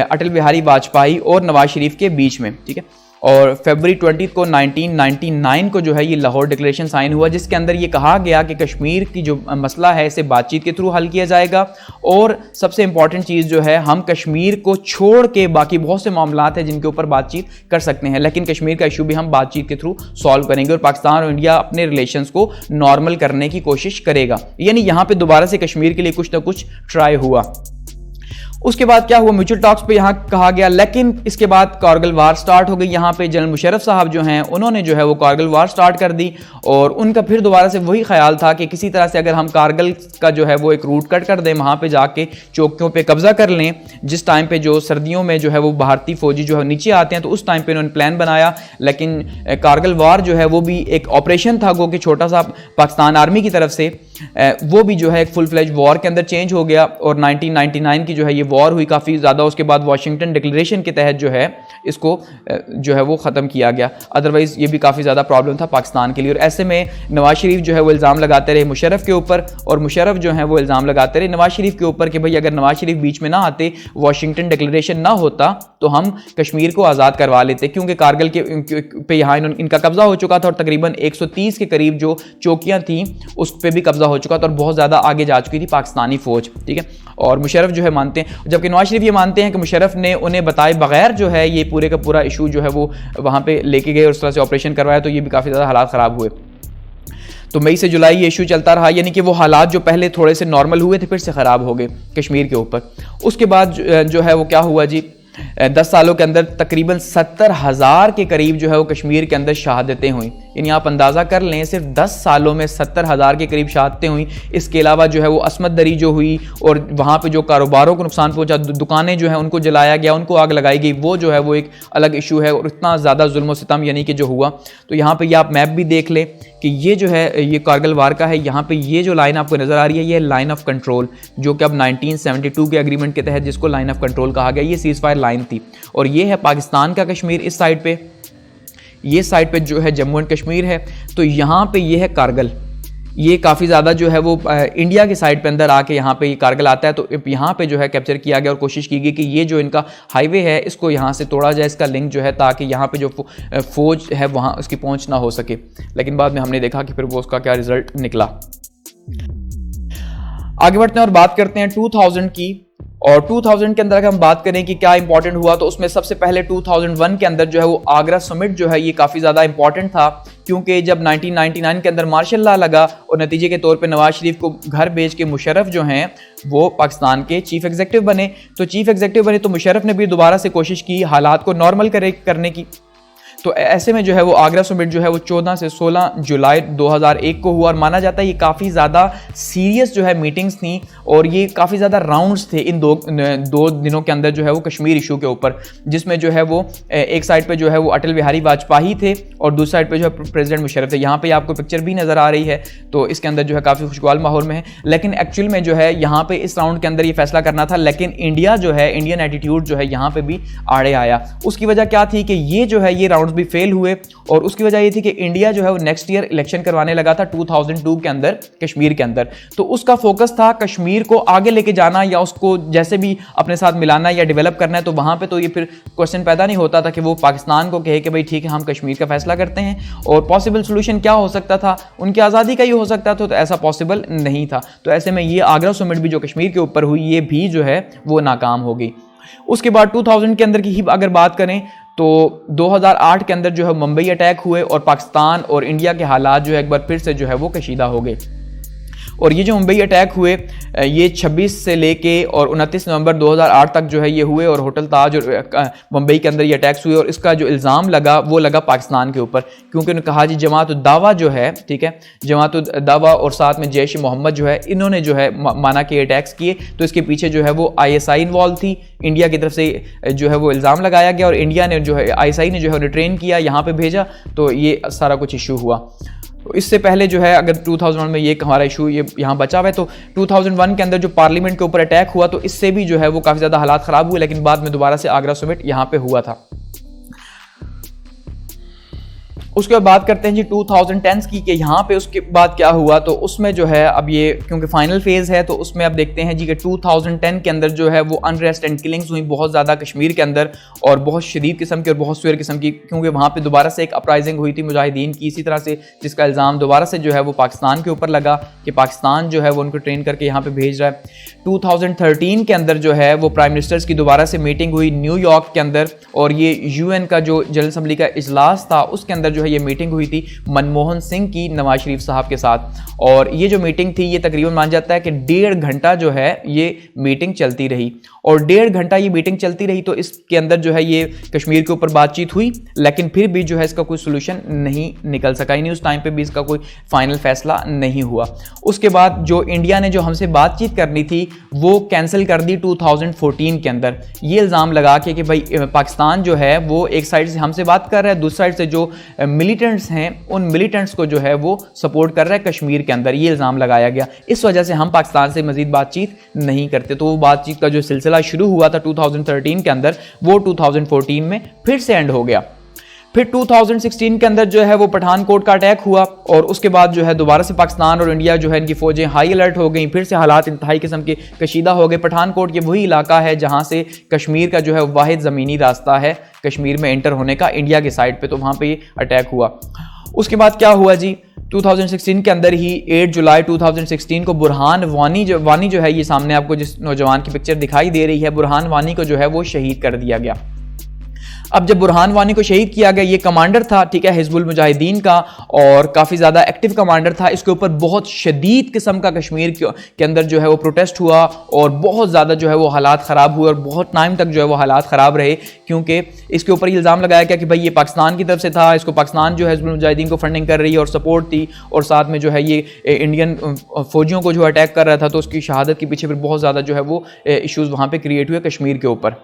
अटल बिहारी वाजपेयी और नवाज शरीफ के बीच में, ठीक है। और फरवरी 20 को 1999 को जो है ये लाहौर डिक्लेरेशन साइन हुआ, जिसके अंदर ये कहा गया कि कश्मीर की जो मसला है इसे बातचीत के थ्रू हल किया जाएगा, और सबसे इंपॉर्टेंट चीज़ जो है हम कश्मीर को छोड़ के बाकी बहुत से मामलात हैं जिनके ऊपर बातचीत कर सकते हैं, लेकिन कश्मीर का इशू भी हम बातचीत के थ्रू सॉल्व करेंगे, और पाकिस्तान और इंडिया अपने रिलेशंस को नॉर्मल करने की कोशिश करेगा। यानी यहाँ पर दोबारा से कश्मीर के लिए कुछ ना कुछ ट्राई हुआ। उसके बाद क्या हुआ, म्यूचुअल टॉक्स पे यहाँ कहा गया, लेकिन इसके बाद कारगिल वार स्टार्ट हो गई। यहाँ पे जनरल मुशर्रफ साहब जो हैं उन्होंने जो है वो कारगिल वार स्टार्ट कर दी, और उनका फिर दोबारा से वही ख्याल था कि किसी तरह से अगर हम कारगिल का जो है वो एक रूट कट कर दें, वहाँ पे जाके चौकियों पे कब्जा कर लें, जिस टाइम पे जो सर्दियों में जो है वो भारतीय फौजी जो है नीचे आते हैं, तो उस टाइम पे उन्होंने प्लान बनाया। लेकिन कारगिल वार जो है वो भी एक ऑपरेशन था, गो कि छोटा सा पाकिस्तान आर्मी की तरफ से, वो भी जो है एक फुल फ्लेज वॉर के अंदर चेंज हो गया, और 1999 की जो है ये वॉर हुई काफ़ी ज़्यादा। उसके बाद वाशिंगटन डिक्लेरेशन के तहत जो है इसको जो है वो ख़त्म किया गया, अदरवाइज़ ये भी काफ़ी ज़्यादा प्रॉब्लम था पाकिस्तान के लिए। और ऐसे में नवाज शरीफ जो है वो इल्ज़ाम लगाते रहे मुशर्रफ के ऊपर, और मुशर्रफ जो है वो इल्ज़ाम लगाते रहे नवाज शरीफ के ऊपर कि भाई अगर नवाज शरीफ बीच में ना आते, वाशिंगटन डिक्लेरेशन ना होता, तो हम कश्मीर को आज़ाद करवा लेते, क्योंकि कारगिल के पे यहाँ इनका कब्जा हो चुका था, और तकरीबन 130 के करीब जो चौकियाँ थीं उस पर भी कब्जा हो चुका था, और बहुत ज़्यादा आगे जा चुकी थी पाकिस्तानी फ़ौज, ठीक है। और मुशर्रफ जो है मानते हैं, जबकि नवाज शरीफ ये मानते हैं कि मुशर्रफ ने उन्हें बताए बगैर जो है ये पूरे का पूरा इशू जो है वो वहाँ पे लेके गए और उस तरह से ऑपरेशन करवाया, तो ये भी काफ़ी ज़्यादा हालात ख़राब हुए। तो मई से जुलाई ये इशू चलता रहा, यानी कि वो हालात जो पहले थोड़े से नॉर्मल हुए थे फिर से ख़राब हो गए कश्मीर के ऊपर। उसके बाद जो है वो क्या हुआ जी, 10 सालों के अंदर तकरीबन 70,000 के करीब जो है वो कश्मीर के अंदर शहादतें हुई। यानी आप अंदाज़ा कर लें सिर्फ 10 सालों में 70,000 के करीब शहादतें हुई। इसके अलावा जो है वो असमत दरी जो हुई, और वहाँ पे जो कारोबारों को नुकसान पहुँचा, दुकानें जो हैं उनको जलाया गया, उनको आग लगाई गई, वो जो है वो एक अलग इशू है। और इतना ज़्यादा जुल्म सितम यानी कि जो हुआ, तो यहाँ पर ये आप मैप भी देख लें कि ये जो है ये कारगिल वार का है। यहाँ पे ये जो लाइन आपको नज़र आ रही है ये लाइन ऑफ कंट्रोल, जो कि अब 1972 के एग्रीमेंट के तहत जिसको लाइन ऑफ कंट्रोल कहा गया, ये सीज़ फायर लाइन थी। और ये है पाकिस्तान का कश्मीर इस साइड पे, ये साइड पे जो है जम्मू एंड कश्मीर है। तो यहाँ पे ये है कारगिल, ये काफ़ी ज़्यादा जो है वो इंडिया की साइड पे अंदर आके यहाँ पे ये कारगिल आता है। तो यहाँ पे जो है कैप्चर किया गया और कोशिश की गई कि ये जो इनका हाईवे है इसको यहाँ से तोड़ा जाए, इसका लिंक जो है, ताकि यहाँ पे जो फौज है वहाँ उसकी पहुँच ना हो सके। लेकिन बाद में हमने देखा कि फिर वो उसका क्या रिजल्ट निकला। आगे बढ़ते हैं और बात करते हैं 2000 की। और 2000 के अंदर अगर हम बात करें कि क्या इंपॉर्टेंट हुआ, तो उसमें सबसे पहले 2001 के अंदर जो है वो आगरा समिट जो है ये काफ़ी ज़्यादा इंपॉर्टेंट था, क्योंकि जब 1999 के अंदर मार्शल लॉ लगा और नतीजे के तौर पे नवाज शरीफ को घर भेज के मुशर्रफ जो हैं वो पाकिस्तान के चीफ एग्जीक्यूटिव बने। तो चीफ एग्जीक्यूटिव बने तो मुशर्रफ ने भी दोबारा से कोशिश की हालात को नॉर्मल करने की। तो ऐसे में जो है वो आगरा समिट जो है वो 14 से 16 जुलाई 2001 को हुआ, और माना जाता है ये काफ़ी ज़्यादा सीरियस जो है मीटिंग्स थी, और ये काफ़ी ज़्यादा राउंड्स थे इन दो दिनों के अंदर जो है वो कश्मीर इशू के ऊपर, जिसमें जो है वो एक साइड पे जो है वो अटल बिहारी वाजपेयी थे और दूसरी साइड पे जो है प्रेसिडेंट मुशर्रफ थे। यहाँ पे आपको पिक्चर भी नज़र आ रही है, तो इसके अंदर जो है काफ़ी खुशगवार माहौल में है। लेकिन एक्चुअल में जो है यहाँ पे इस राउंड के अंदर ये फैसला करना था, लेकिन इंडिया जो है, इंडियन एटीट्यूड जो है यहाँ पे भी आड़े आया। उसकी वजह क्या थी कि ये जो है ये राउंड अकाउंट्स भी फेल हुए और उसकी वजह ये थी कि इंडिया जो है वो नेक्स्ट ईयर इलेक्शन करवाने लगा था 2002 के अंदर कश्मीर के अंदर। तो उसका फोकस था कश्मीर को आगे लेके जाना या उसको जैसे भी अपने साथ मिलाना या डेवलप करना है। तो वहां पे तो ये फिर क्वेश्चन पैदा नहीं होता था कि वो पाकिस्तान को कहे कि भाई ठीक है हम कश्मीर का फैसला करते हैं। और पॉसिबल सोल्यूशन क्या हो सकता था, उनकी आज़ादी का ही हो सकता था, तो ऐसा पॉसिबल नहीं था। तो ऐसे में ये आगरा समिट भी जो कश्मीर के ऊपर हुई ये भी जो है वो नाकाम हो गई। उसके बाद 2000 के अंदर की ही अगर बात करें तो 2008 के अंदर जो है मुंबई अटैक हुए और पाकिस्तान और इंडिया के हालात जो है एक बार फिर से जो है वो कशीदा हो गए। और ये जो मुंबई अटैक हुए ये 26 से लेके और 29 नवंबर 2008 तक जो है ये हुए और होटल ताज और मुंबई के अंदर ये अटैक्स हुए। और इसका जो इल्ज़ाम लगा वो लगा पाकिस्तान के ऊपर, क्योंकि उन्होंने कहा जी जमात उद दावा जो है, ठीक है, जमात उद दावा और साथ में जैश मोहम्मद जो है इन्होंने जो है माना कि अटैक्स किए, तो इसके पीछे जो है वो ISI इन्वॉल्व थी। इंडिया की तरफ से जो है वो इल्ज़ाम लगाया गया और इंडिया ने जो है ISI ने जो है उन्हें ट्रेन किया, यहाँ पर भेजा, तो ये सारा कुछ इशू हुआ। तो इससे पहले जो है अगर 2001 में ये हमारा इशू ये यहाँ बचा हुआ है, तो 2001 के अंदर जो पार्लियामेंट के ऊपर अटैक हुआ तो इससे भी जो है वो काफ़ी ज़्यादा हालात ख़राब हुए, लेकिन बाद में दोबारा से आगरा समिट यहाँ पे हुआ था। उसके बाद बात करते हैं जी 2010 की कि यहाँ पे उसके बाद क्या हुआ। तो उसमें जो है अब ये क्योंकि फाइनल फेज है तो उसमें अब देखते हैं जी कि 2010 के अंदर जो है वो अनरेस्ट एंड किलिंग्स हुई बहुत ज़्यादा कश्मीर के अंदर और बहुत शदीद किस्म की और बहुत सुअर किस्म की, क्योंकि वहाँ पे दोबारा से एक अपराइजिंग हुई थी मुजाहिदीन की इसी तरह से, जिसका इल्ज़ाम दोबारा से जो है वो पाकिस्तान के ऊपर लगा कि पाकिस्तान जो है वो उनको ट्रेन करके यहाँ पर भेज रहा है। 2013 के अंदर जो है वो प्राइम मिनिस्टर्स की दोबारा से मीटिंग हुई न्यूयॉर्क के अंदर और ये UN का जो जनरल असम्बली का इजलास था उसके अंदर जो है ये मीटिंग हुई थी मनमोहन सिंह की नवाज शरीफ साहब के साथ। और ये जो मीटिंग थी ये तकरीबन मान जाता है कि 1.5 घंटा जो है ये मीटिंग चलती रही और 1.5 घंटा ये मीटिंग चलती रही। तो इसके अंदर जो है ये कश्मीर के ऊपर बातचीत हुई, लेकिन फिर भी जो है इसका कोई सोल्यूशन नहीं निकल सका, यानी उस टाइम पे भी इसका कोई फाइनल फैसला नहीं हुआ। उसके बाद जो इंडिया ने जो हमसे बातचीत करनी थी वो कैंसिल कर दी 2014 के अंदर, ये इल्ज़ाम लगा के कि भाई पाकिस्तान जो है वो एक साइड से हमसे बात कर रहा है, दूसरी साइड से जो मिलिटेंट्स हैं उन मिलिटेंट्स को जो है वो सपोर्ट कर रहा है कश्मीर के अंदर, ये इल्ज़ाम लगाया गया। इस वजह से हम पाकिस्तान से मजीद बातचीत नहीं करते। तो वो बातचीत का जो सिलसिला शुरू हुआ था 2013 के अंदर वो 2014 में फिर से एंड हो गया। फिर 2016 के अंदर जो है वो पठानकोट का अटैक हुआ और उसके बाद जो है दोबारा से पाकिस्तान और इंडिया जो है इनकी फौजें हाई अलर्ट हो गई, फिर से हालात इंतहाई किस्म के कशीदा हो गए। पठानकोट ये वही इलाका है जहां से कश्मीर का जो है वाहिद ज़मीनी रास्ता है कश्मीर में एंटर होने का इंडिया की साइड पे, तो वहाँ पे ये अटैक हुआ। उसके बाद क्या हुआ जी 2016 के अंदर ही 8 जुलाई 2016 को बुरहान वानी जो है ये सामने आपको जिस नौजवान की पिक्चर दिखाई दे रही है, बुरहान वानी को जो है वो शहीद कर दिया गया। अब जब बुरहान वानी को शहीद किया गया, ये कमांडर था, ठीक है, हिजबुल मुजाहिदीन का और काफ़ी ज़्यादा एक्टिव कमांडर था। इसके ऊपर बहुत शदीद किस्म का कश्मीर के अंदर जो है वो प्रोटेस्ट हुआ और बहुत ज़्यादा जो है वो हालात ख़राब हुए और बहुत टाइम तक जो है वो हालात ख़राब रहे, क्योंकि इसके ऊपर इल्ज़ाम लगाया गया कि भाई ये पाकिस्तान की तरफ से था, इसको पाकिस्तान जो है हिजबुल मुजाहिदीन को फंडिंग कर रही है और सपोर्ट थी, और साथ में जो है ये इंडियन फौजियों को जो अटैक कर रहा था, तो उसकी शहादत के पीछे फिर बहुत ज़्यादा जो है वो इशूज़ वहाँ पर क्रिएट हुए कश्मीर के ऊपर।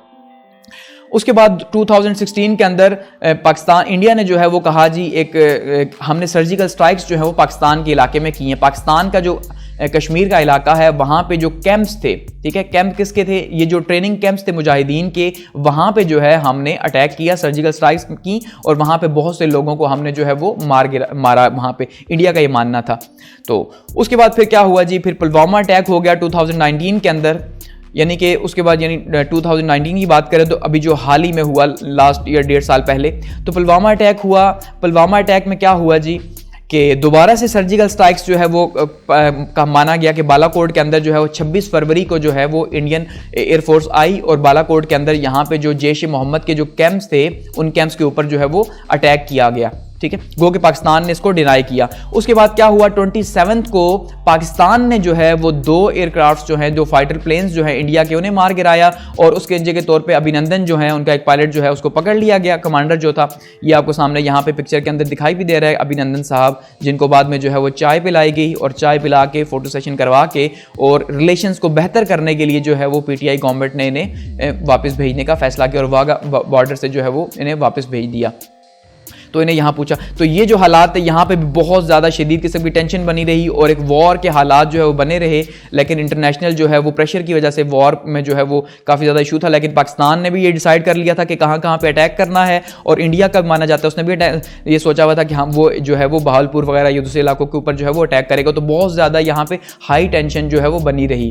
उसके बाद 2016 के अंदर पाकिस्तान इंडिया ने जो है वो कहा जी एक हमने सर्जिकल स्ट्राइक्स जो है वो पाकिस्तान के इलाके में की हैं। पाकिस्तान का जो कश्मीर का इलाका है वहाँ पे जो कैंप्स थे, ठीक है, कैंप किसके थे, ये जो ट्रेनिंग कैंप्स थे मुजाहिदीन के, वहाँ पे जो है हमने अटैक किया, सर्जिकल स्ट्राइक्स की और वहाँ पे बहुत से लोगों को हमने जो है वो मारा वहाँ पे, इंडिया का ये मानना था। तो उसके बाद फिर क्या हुआ जी, फिर पुलवामा अटैक हो गया 2019 के अंदर, यानी कि उसके बाद यानी 2019 की बात करें तो अभी जो हाल ही में हुआ लास्ट ईयर 1.5 साल पहले, तो पुलवामा अटैक हुआ। पुलवामा अटैक में क्या हुआ जी कि दोबारा से सर्जिकल स्ट्राइक्स जो है वो का माना गया कि बालाकोट के अंदर जो है वो 26 फरवरी को जो है वो इंडियन एयरफोर्स आई और बालाकोट के अंदर यहाँ पे जो जैश मोहम्मद के जो कैंप्स थे उन कैंप्स के ऊपर जो है वो अटैक किया गया, ठीक है, गो कि पाकिस्तान ने इसको डिनाई किया। उसके बाद क्या हुआ, 27 को पाकिस्तान ने जो है वो 2 एयरक्राफ्ट जो हैं, 2 फाइटर प्लेन्स जो हैं इंडिया के, उन्हें मार गिराया और उसके नतीजे के तौर पे अभिनंदन जो है उनका एक पायलट जो है उसको पकड़ लिया गया, कमांडर जो था। ये आपको सामने यहाँ पे पिक्चर के अंदर दिखाई भी दे रहा है अभिनंदन साहब, जिनको बाद में जो है वो चाय पिलाई गई और चाय पिला के फोटो सेशन करवा के और रिलेशंस को बेहतर करने के लिए जो है वो PTI गवर्नमेंट ने इन्हें वापस भेजने का फैसला किया और वाघा बॉर्डर से जो है वो इन्हें वापस भेज दिया। तो इन्हें यहाँ पूछा। तो ये जो हालात है यहाँ पे भी बहुत ज़्यादा शदीद किस्म की टेंशन बनी रही और एक वॉर के हालात जो है वो बने रहे, लेकिन इंटरनेशनल जो है वो प्रेशर की वजह से वॉर में जो है वो काफ़ी ज़्यादा इशू था। लेकिन पाकिस्तान ने भी ये डिसाइड कर लिया था कि कहाँ कहाँ पे अटैक करना है, और इंडिया का माना जाता है उसने भी ये सोचा हुआ था कि हम वो जो है वो बहावलपुर वगैरह या दूसरे इलाकों के ऊपर जो है वो अटैक करेगा। तो बहुत ज़्यादा यहाँ पे हाई टेंशन जो है वो बनी रही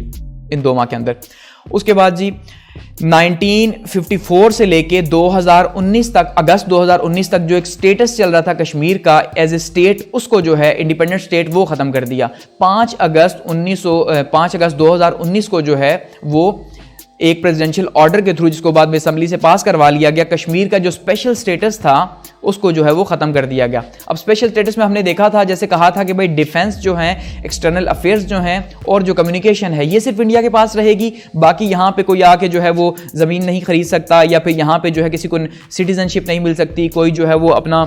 इन 2 माह के अंदर। उसके बाद जी 1954 से लेके 2019 तक, अगस्त 2019 तक जो एक स्टेटस चल रहा था कश्मीर का एज ए स्टेट, उसको जो है इंडिपेंडेंट स्टेट वो ख़त्म कर दिया। 5 अगस्त 2019 को जो है वो एक प्रेसिडेंशियल ऑर्डर के थ्रू, जिसको बाद में असेंबली से पास करवा लिया गया, कश्मीर का जो स्पेशल स्टेटस था उसको जो है वो ख़त्म कर दिया गया। अब स्पेशल स्टेटस में हमने देखा था, जैसे कहा था कि भाई डिफेंस जो है, एक्सटर्नल अफेयर्स जो हैं और जो कम्युनिकेशन है ये सिर्फ इंडिया के पास रहेगी, बाकी यहाँ पे कोई आके जो है वो ज़मीन नहीं खरीद सकता, या फिर यहाँ पे जो है किसी को सिटीजनशिप नहीं मिल सकती, कोई जो है वो अपना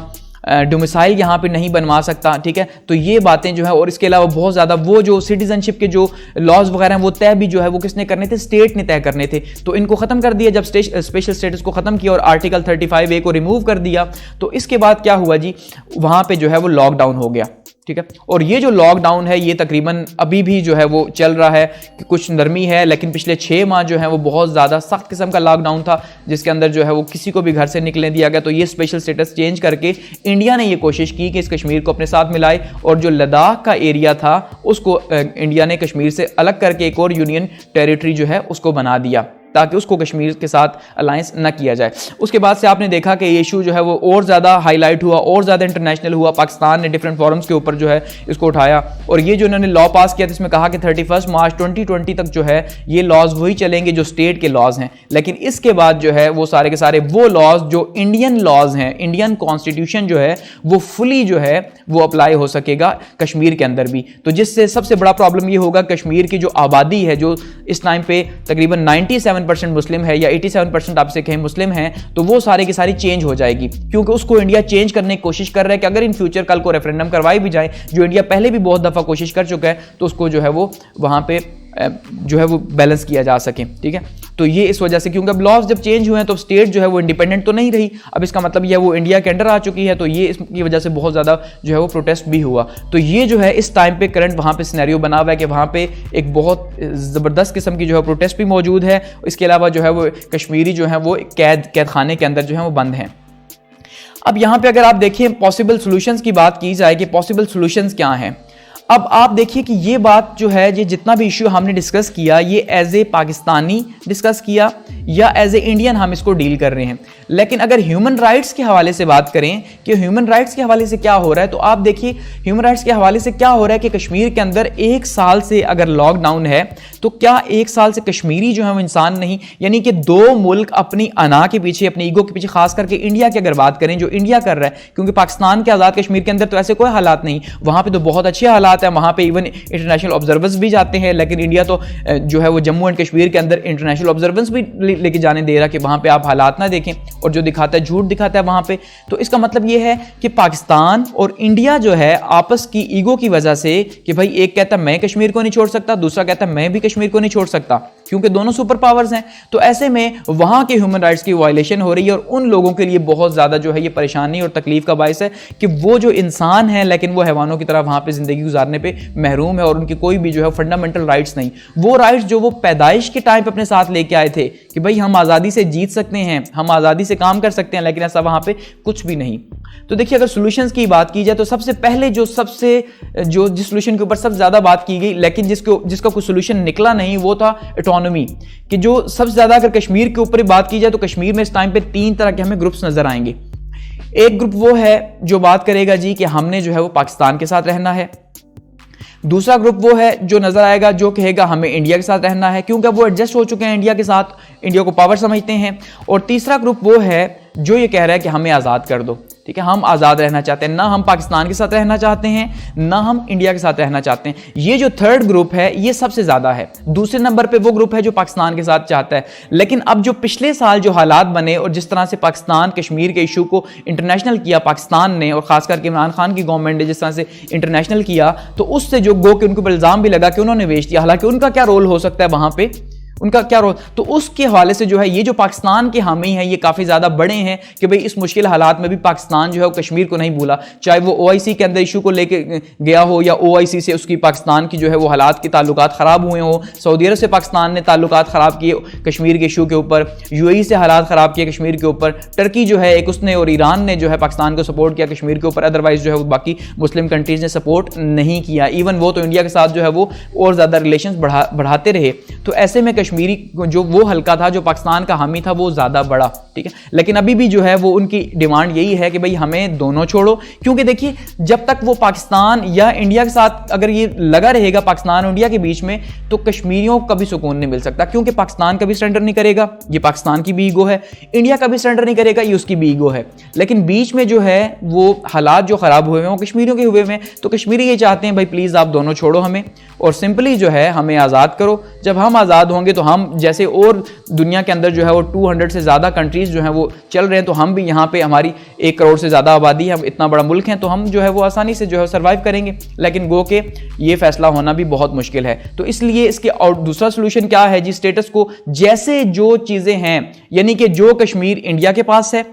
डोमिसाइल यहाँ पे नहीं बनवा सकता, ठीक है। तो ये बातें जो है, और इसके अलावा बहुत ज़्यादा वो जो सिटीजनशिप के जो लॉज वगैरह हैं वो तय भी जो है वो किसने करने थे, स्टेट ने तय करने थे। तो इनको ख़त्म कर दिया जब स्पेशल स्टेटस को ख़त्म किया और आर्टिकल 35A को रिमूव कर दिया। तो इसके बाद क्या हुआ जी, वहाँ पे जो है वो लॉकडाउन हो गया, ठीक है। और ये जो लॉकडाउन है ये तकरीबन अभी भी जो है वो चल रहा है, कि कुछ नरमी है, लेकिन पिछले 6 माह जो है वो बहुत ज़्यादा सख्त किस्म का लॉकडाउन था, जिसके अंदर जो है वो किसी को भी घर से निकलने दिया गया। तो ये स्पेशल स्टेटस चेंज करके इंडिया ने ये कोशिश की कि इस कश्मीर को अपने साथ मिलाए, और जो लद्दाख का एरिया था उसको इंडिया ने कश्मीर से अलग करके एक और यूनियन टेरिटरी जो है उसको बना दिया, ताकि उसको कश्मीर के साथ अलायंस न किया जाए। उसके बाद से आपने देखा कि ये इशू जो है वो और ज़्यादा हाईलाइट हुआ, और ज़्यादा इंटरनेशनल हुआ। पाकिस्तान ने डिफरेंट फोरम्स के ऊपर जो है इसको उठाया, और ये जो उन्होंने लॉ पास किया था इसमें कहा कि 31 मार्च 2020 तक जो है ये लॉज वही चलेंगे जो स्टेट के लॉज हैं, लेकिन इसके बाद जो है वो सारे के सारे वो लॉज जो इंडियन लॉज हैं, इंडियन कॉन्स्टिट्यूशन जो है वो फुली जो है वो अप्लाई हो सकेगा कश्मीर के अंदर भी। तो जिससे सबसे बड़ा प्रॉब्लम ये होगा, कश्मीर की जो आबादी है जो इस टाइम पे तकरीबन 97% मुस्लिम है, या 87% आपसे कहें मुस्लिम हैं, तो वो सारे की सारी चेंज हो जाएगी, क्योंकि उसको इंडिया चेंज करने की कोशिश कर रहा है कि अगर इन फ्यूचर कल को रेफरेंडम करवाई भी जाए, जो इंडिया पहले भी बहुत दफ़ा कोशिश कर चुका है, तो उसको जो है वो वहाँ पे जो है वो बैलेंस किया जा सके, ठीक है। तो ये इस वजह से, क्योंकि अब लॉज जब चेंज हुए हैं तो स्टेट जो है वो इंडिपेंडेंट तो नहीं रही, अब इसका मतलब ये वो इंडिया के अंडर आ चुकी है, तो ये इसकी वजह से बहुत ज़्यादा जो है वो प्रोटेस्ट भी हुआ। तो ये जो है इस टाइम पे करंट वहाँ पे सिनेरियो बना हुआ है कि वहाँ पे एक बहुत ज़बरदस्त किस्म की जो है प्रोटेस्ट भी मौजूद है। इसके अलावा जो है वो कश्मीरी जो है वो कैद खाने के अंदर जो है वो बंद हैं। अब यहाँ पे अगर आप देखिए पॉसिबल सॉल्यूशंस की बात की जाए कि पॉसिबल सॉल्यूशंस क्या हैं, अब आप देखिए कि ये बात जो है, ये जितना भी इश्यू हमने डिस्कस किया, ये एज ए पाकिस्तानी डिस्कस किया या एज ए इंडियन हम इसको डील कर रहे हैं। लेकिन अगर ह्यूमन राइट्स के हवाले से बात करें कि ह्यूमन राइट्स के हवाले से क्या हो रहा है, तो आप देखिए ह्यूमन राइट्स के हवाले से क्या हो रहा है कि कश्मीर के अंदर 1 साल से अगर लॉकडाउन है, तो क्या 1 साल से कश्मीरी जो है वो इंसान नहीं, यानी कि 2 मुल्क अपनी अना के पीछे, अपनी ईगो के पीछे, खास करके इंडिया की अगर बात करें, जो इंडिया कर रहा है, क्योंकि पाकिस्तान के आज़ाद कश्मीर के अंदर तो ऐसे कोई हालात नहीं, वहाँ पे तो बहुत अच्छे हालात हैं, वहाँ पे इवन इंटरनेशनल ऑब्जर्वर्स भी जाते हैं, लेकिन इंडिया तो जो है वो जम्मू एंड कश्मीर के अंदर इंटरनेशनल ऑब्जर्वर्स भी लेके जाने दे रहा कि वहाँ पे आप हालात ना देखें, और जो दिखाता है झूठ दिखाता है वहाँ पे। तो इसका मतलब ये है कि पाकिस्तान और इंडिया जो है आपस की ईगो की वजह से, कि भाई एक कहता है मैं कश्मीर को नहीं छोड़ सकता, दूसरा कहता है मैं भी कश्मीर को नहीं छोड़ सकता, क्योंकि दोनों सुपर पावर्स हैं। तो ऐसे में वहाँ के ह्यूमन राइट्स की वायलेशन हो रही है, और उन लोगों के लिए बहुत ज़्यादा जो है ये परेशानी और तकलीफ का बायस है कि वो जो इंसान है लेकिन वो हैवानों की तरह वहाँ पे ज़िंदगी गुजारने पे महरूम है, और उनकी कोई भी जो है फंडामेंटल राइट्स नहीं, वो राइट्स जो वो पैदाइश के टाइम पे अपने साथ लेके आए थे कि भाई हम आज़ादी से जीत सकते हैं, हम आज़ादी से काम कर सकते हैं, लेकिन ऐसा वहाँ पे कुछ भी नहीं। तो देखिए अगर सॉल्यूशंस की बात की जाए तो सबसे पहले जिस सॉल्यूशन के ऊपर सबसे ज़्यादा बात की गई, लेकिन जिसका कोई सॉल्यूशन निकला नहीं, वो था ऑटोनॉमी, कि जो सबसे ज़्यादा अगर कश्मीर के ऊपर बात की जाए तो कश्मीर में इस टाइम पे 3 तरह के हमें ग्रुप्स नजर आएंगे। एक ग्रुप वो है जो बात करेगा जी कि हमने जो है वो पाकिस्तान के साथ रहना है। दूसरा ग्रुप वो है जो नजर आएगा जो कहेगा हमें इंडिया के साथ रहना है, क्योंकि वो एडजस्ट हो चुके हैं इंडिया के साथ, इंडिया को पावर समझते हैं। और तीसरा ग्रुप वो है जो ये कह रहा है कि हमें आज़ाद कर दो, ठीक है, हम आज़ाद रहना चाहते हैं, ना हम पाकिस्तान के साथ रहना चाहते हैं, ना हम इंडिया के साथ रहना चाहते हैं। ये जो थर्ड ग्रुप है ये सबसे ज़्यादा है। दूसरे नंबर पे वो ग्रुप है जो पाकिस्तान के साथ चाहता है। लेकिन अब जो पिछले साल जो हालात बने और जिस तरह से पाकिस्तान कश्मीर के इशू को इंटरनेशनल किया पाकिस्तान ने, और ख़ास करके इमरान खान की गवर्नमेंट ने जिस तरह से इंटरनेशनल किया, तो उससे जो गो के उनके ऊपर इल्ज़ाम भी लगा कि उन्होंने वेच दिया। हालांकि उनका क्या रोल हो सकता है वहाँ पर, उनका क्या रोल। तो उसके हवाले से जो है ये जो पाकिस्तान के हामी हैं ये काफ़ी ज़्यादा बड़े हैं कि भाई इस मुश्किल हालात में भी पाकिस्तान जो है वो कश्मीर को नहीं भूला, चाहे वो OIC के अंदर इशू को लेके गया हो या OIC से उसकी पाकिस्तान की जो है वो हालात के ताल्लुकात ख़राब हुए हो, सऊदी अरब से पाकिस्तान ने ताल्लुकात ख़राब किए कश्मीर के इशू के ऊपर, UAE से हालात ख़राब किए कश्मीर के ऊपर, टर्की जो है एक उसने और ईरान ने जो है पाकिस्तान को सपोर्ट किया कश्मीर के ऊपर, अदरवाइज जो है वो बाकी मुस्लिम कंट्रीज़ ने सपोर्ट नहीं किया। इवन वो तो इंडिया के साथ जो है वो और ज़्यादा रिलेशंस बढ़ाते रहे। तो ऐसे में कश्मीरी जो वो हल्का था जो पाकिस्तान का हामी था वो ज़्यादा बड़ा, ठीक है। लेकिन अभी भी जो है वो उनकी डिमांड यही है कि भाई हमें दोनों छोड़ो, क्योंकि देखिए जब तक वो पाकिस्तान या इंडिया के साथ अगर ये लगा रहेगा पाकिस्तान और इंडिया के बीच में, तो कश्मीरियों को कभी सुकून नहीं मिल सकता, क्योंकि पाकिस्तान कभी सरेंडर नहीं करेगा, ये पाकिस्तान की भी ईगो है, इंडिया कभी सरेंडर नहीं करेगा, ये उसकी भी ईगो है। लेकिन बीच में जो है वो हालात जो खराब हुए हैं वो कश्मीरियों के हुए हैं, तो कश्मीरी ये चाहते हैं भाई प्लीज़ आप दोनों छोड़ो हमें और सिंपली जो है हमें आज़ाद करो। जब हम आज़ाद होंगे तो हम जैसे और दुनिया के अंदर जो है वो 200 से ज़्यादा कंट्रीज़ जो है वो चल रहे हैं, तो हम भी यहाँ पे हमारी 1 करोड़ से ज़्यादा आबादी है, हम इतना बड़ा मुल्क हैं, तो हम जो है वो आसानी से जो है सर्वाइव करेंगे। लेकिन गो के ये फैसला होना भी बहुत मुश्किल है। तो इसलिए इसके और दूसरा सोल्यूशन क्या है जी, स्टेटस को जैसे जो चीज़ें हैं, यानी कि जो कश्मीर इंडिया के पास है,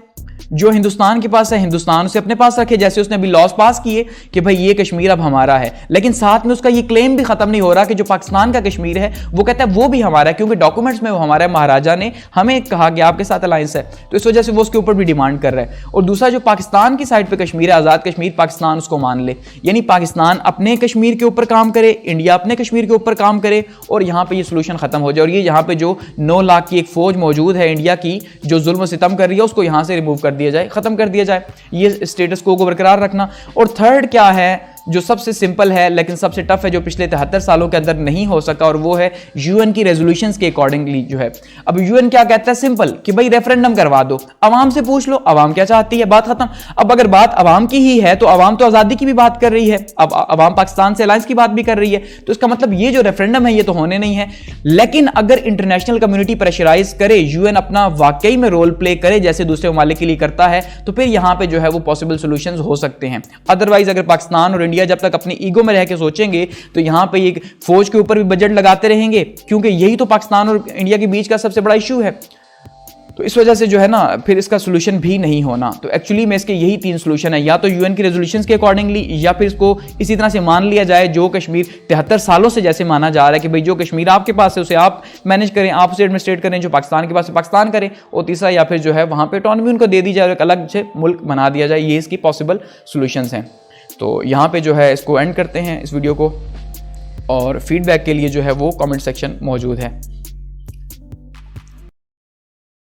जो हिंदुस्तान के पास है हिंदुस्तान उसे अपने पास रखे, जैसे उसने अभी लॉज पास किए कि भाई ये कश्मीर अब हमारा है, लेकिन साथ में उसका ये क्लेम भी खत्म नहीं हो रहा कि जो पाकिस्तान का कश्मीर है वो कहता है वो भी हमारा है, क्योंकि डॉक्यूमेंट्स में वो हमारा है, महाराजा ने हमें कहा कि आपके साथ अलायंस है, तो इस वजह से वो उसके ऊपर भी डिमांड कर रहा है। और दूसरा जो पाकिस्तान की साइड पर कश्मीर है, आज़ाद कश्मीर, पाकिस्तान उसको मान ले, यानी पाकिस्तान अपने कश्मीर के ऊपर काम करे, इंडिया अपने कश्मीर के ऊपर काम करे और यहाँ पर ये सोल्यूशन खत्म हो जाए। और ये यहाँ पर जो 9 लाख की एक फौज मौजूद है इंडिया की जो जुल्म सितम कर रही है उसको यहाँ से रिमूव कर दिया जाए, खत्म कर दिया जाए, ये स्टेटस को बरकरार रखना। और थर्ड क्या है जो सबसे सिंपल है लेकिन सबसे टफ है, जो पिछले 73 सालों के अंदर नहीं हो सका, और वो है यूएन की रेजोल्यूशंस के अकॉर्डिंगली जो है। अब यूएन क्या कहता है, सिंपल कि भाई रेफरेंडम करवा दो, आवाम से पूछ लो आवाम क्या चाहती है, बात खत्म। अब अगर बात आवाम की ही है तो आवाम तो आज़ादी की भी बात कर रही है, अब आवाम पाकिस्तान से अलायंस की बात भी कर रही है, तो इसका मतलब ये जो रेफरेंडम है ये तो होने नहीं है। लेकिन अगर इंटरनेशनल कम्युनिटी प्रेशराइज करे, यूएन अपना वाकई में रोल प्ले करे जैसे दूसरे ममालिक के लिए करता है, तो फिर यहां पे जो है वो पॉसिबल सॉल्यूशंस हो सकते हैं। अदरवाइज अगर पाकिस्तान और इंडिया जब तक अपनी ईगो में रह के सोचेंगे तो यहां पे एक फौज के ऊपर भी बजट लगाते रहेंगे, क्योंकि यही तो पाकिस्तान और इंडिया के बीच का सबसे बड़ा इशू है। तो इस वजह से जो है ना फिर इसका सोल्यूशन भी नहीं होना। तो एक्चुअली में इसके यही 3 सोल्यूशन है, या तो यूएन की रेजोल्यूशंस के अकॉर्डिंगली, या फिर इसको इसी तरह से मान लिया जाए जो कश्मीर 73 सालों से जैसे माना जा रहा है कि भाई जो कश्मीर आपके पास है उसे आप मैनेज करें, आप उसे एडमिनिस्ट्रेट करें, जो पाकिस्तान के पास है पाकिस्तान करें, और तीसरा या फिर जो है वहाँ पर ऑटोनॉमी उनको दे दी जाए और एक अलग से मुल्क बना दिया जाए। ये इसकी पॉसिबल सोल्यूशंस हैं। तो यहाँ पे जो है इसको एंड करते हैं इस वीडियो को, और फीडबैक के लिए जो है वो कमेंट सेक्शन मौजूद है।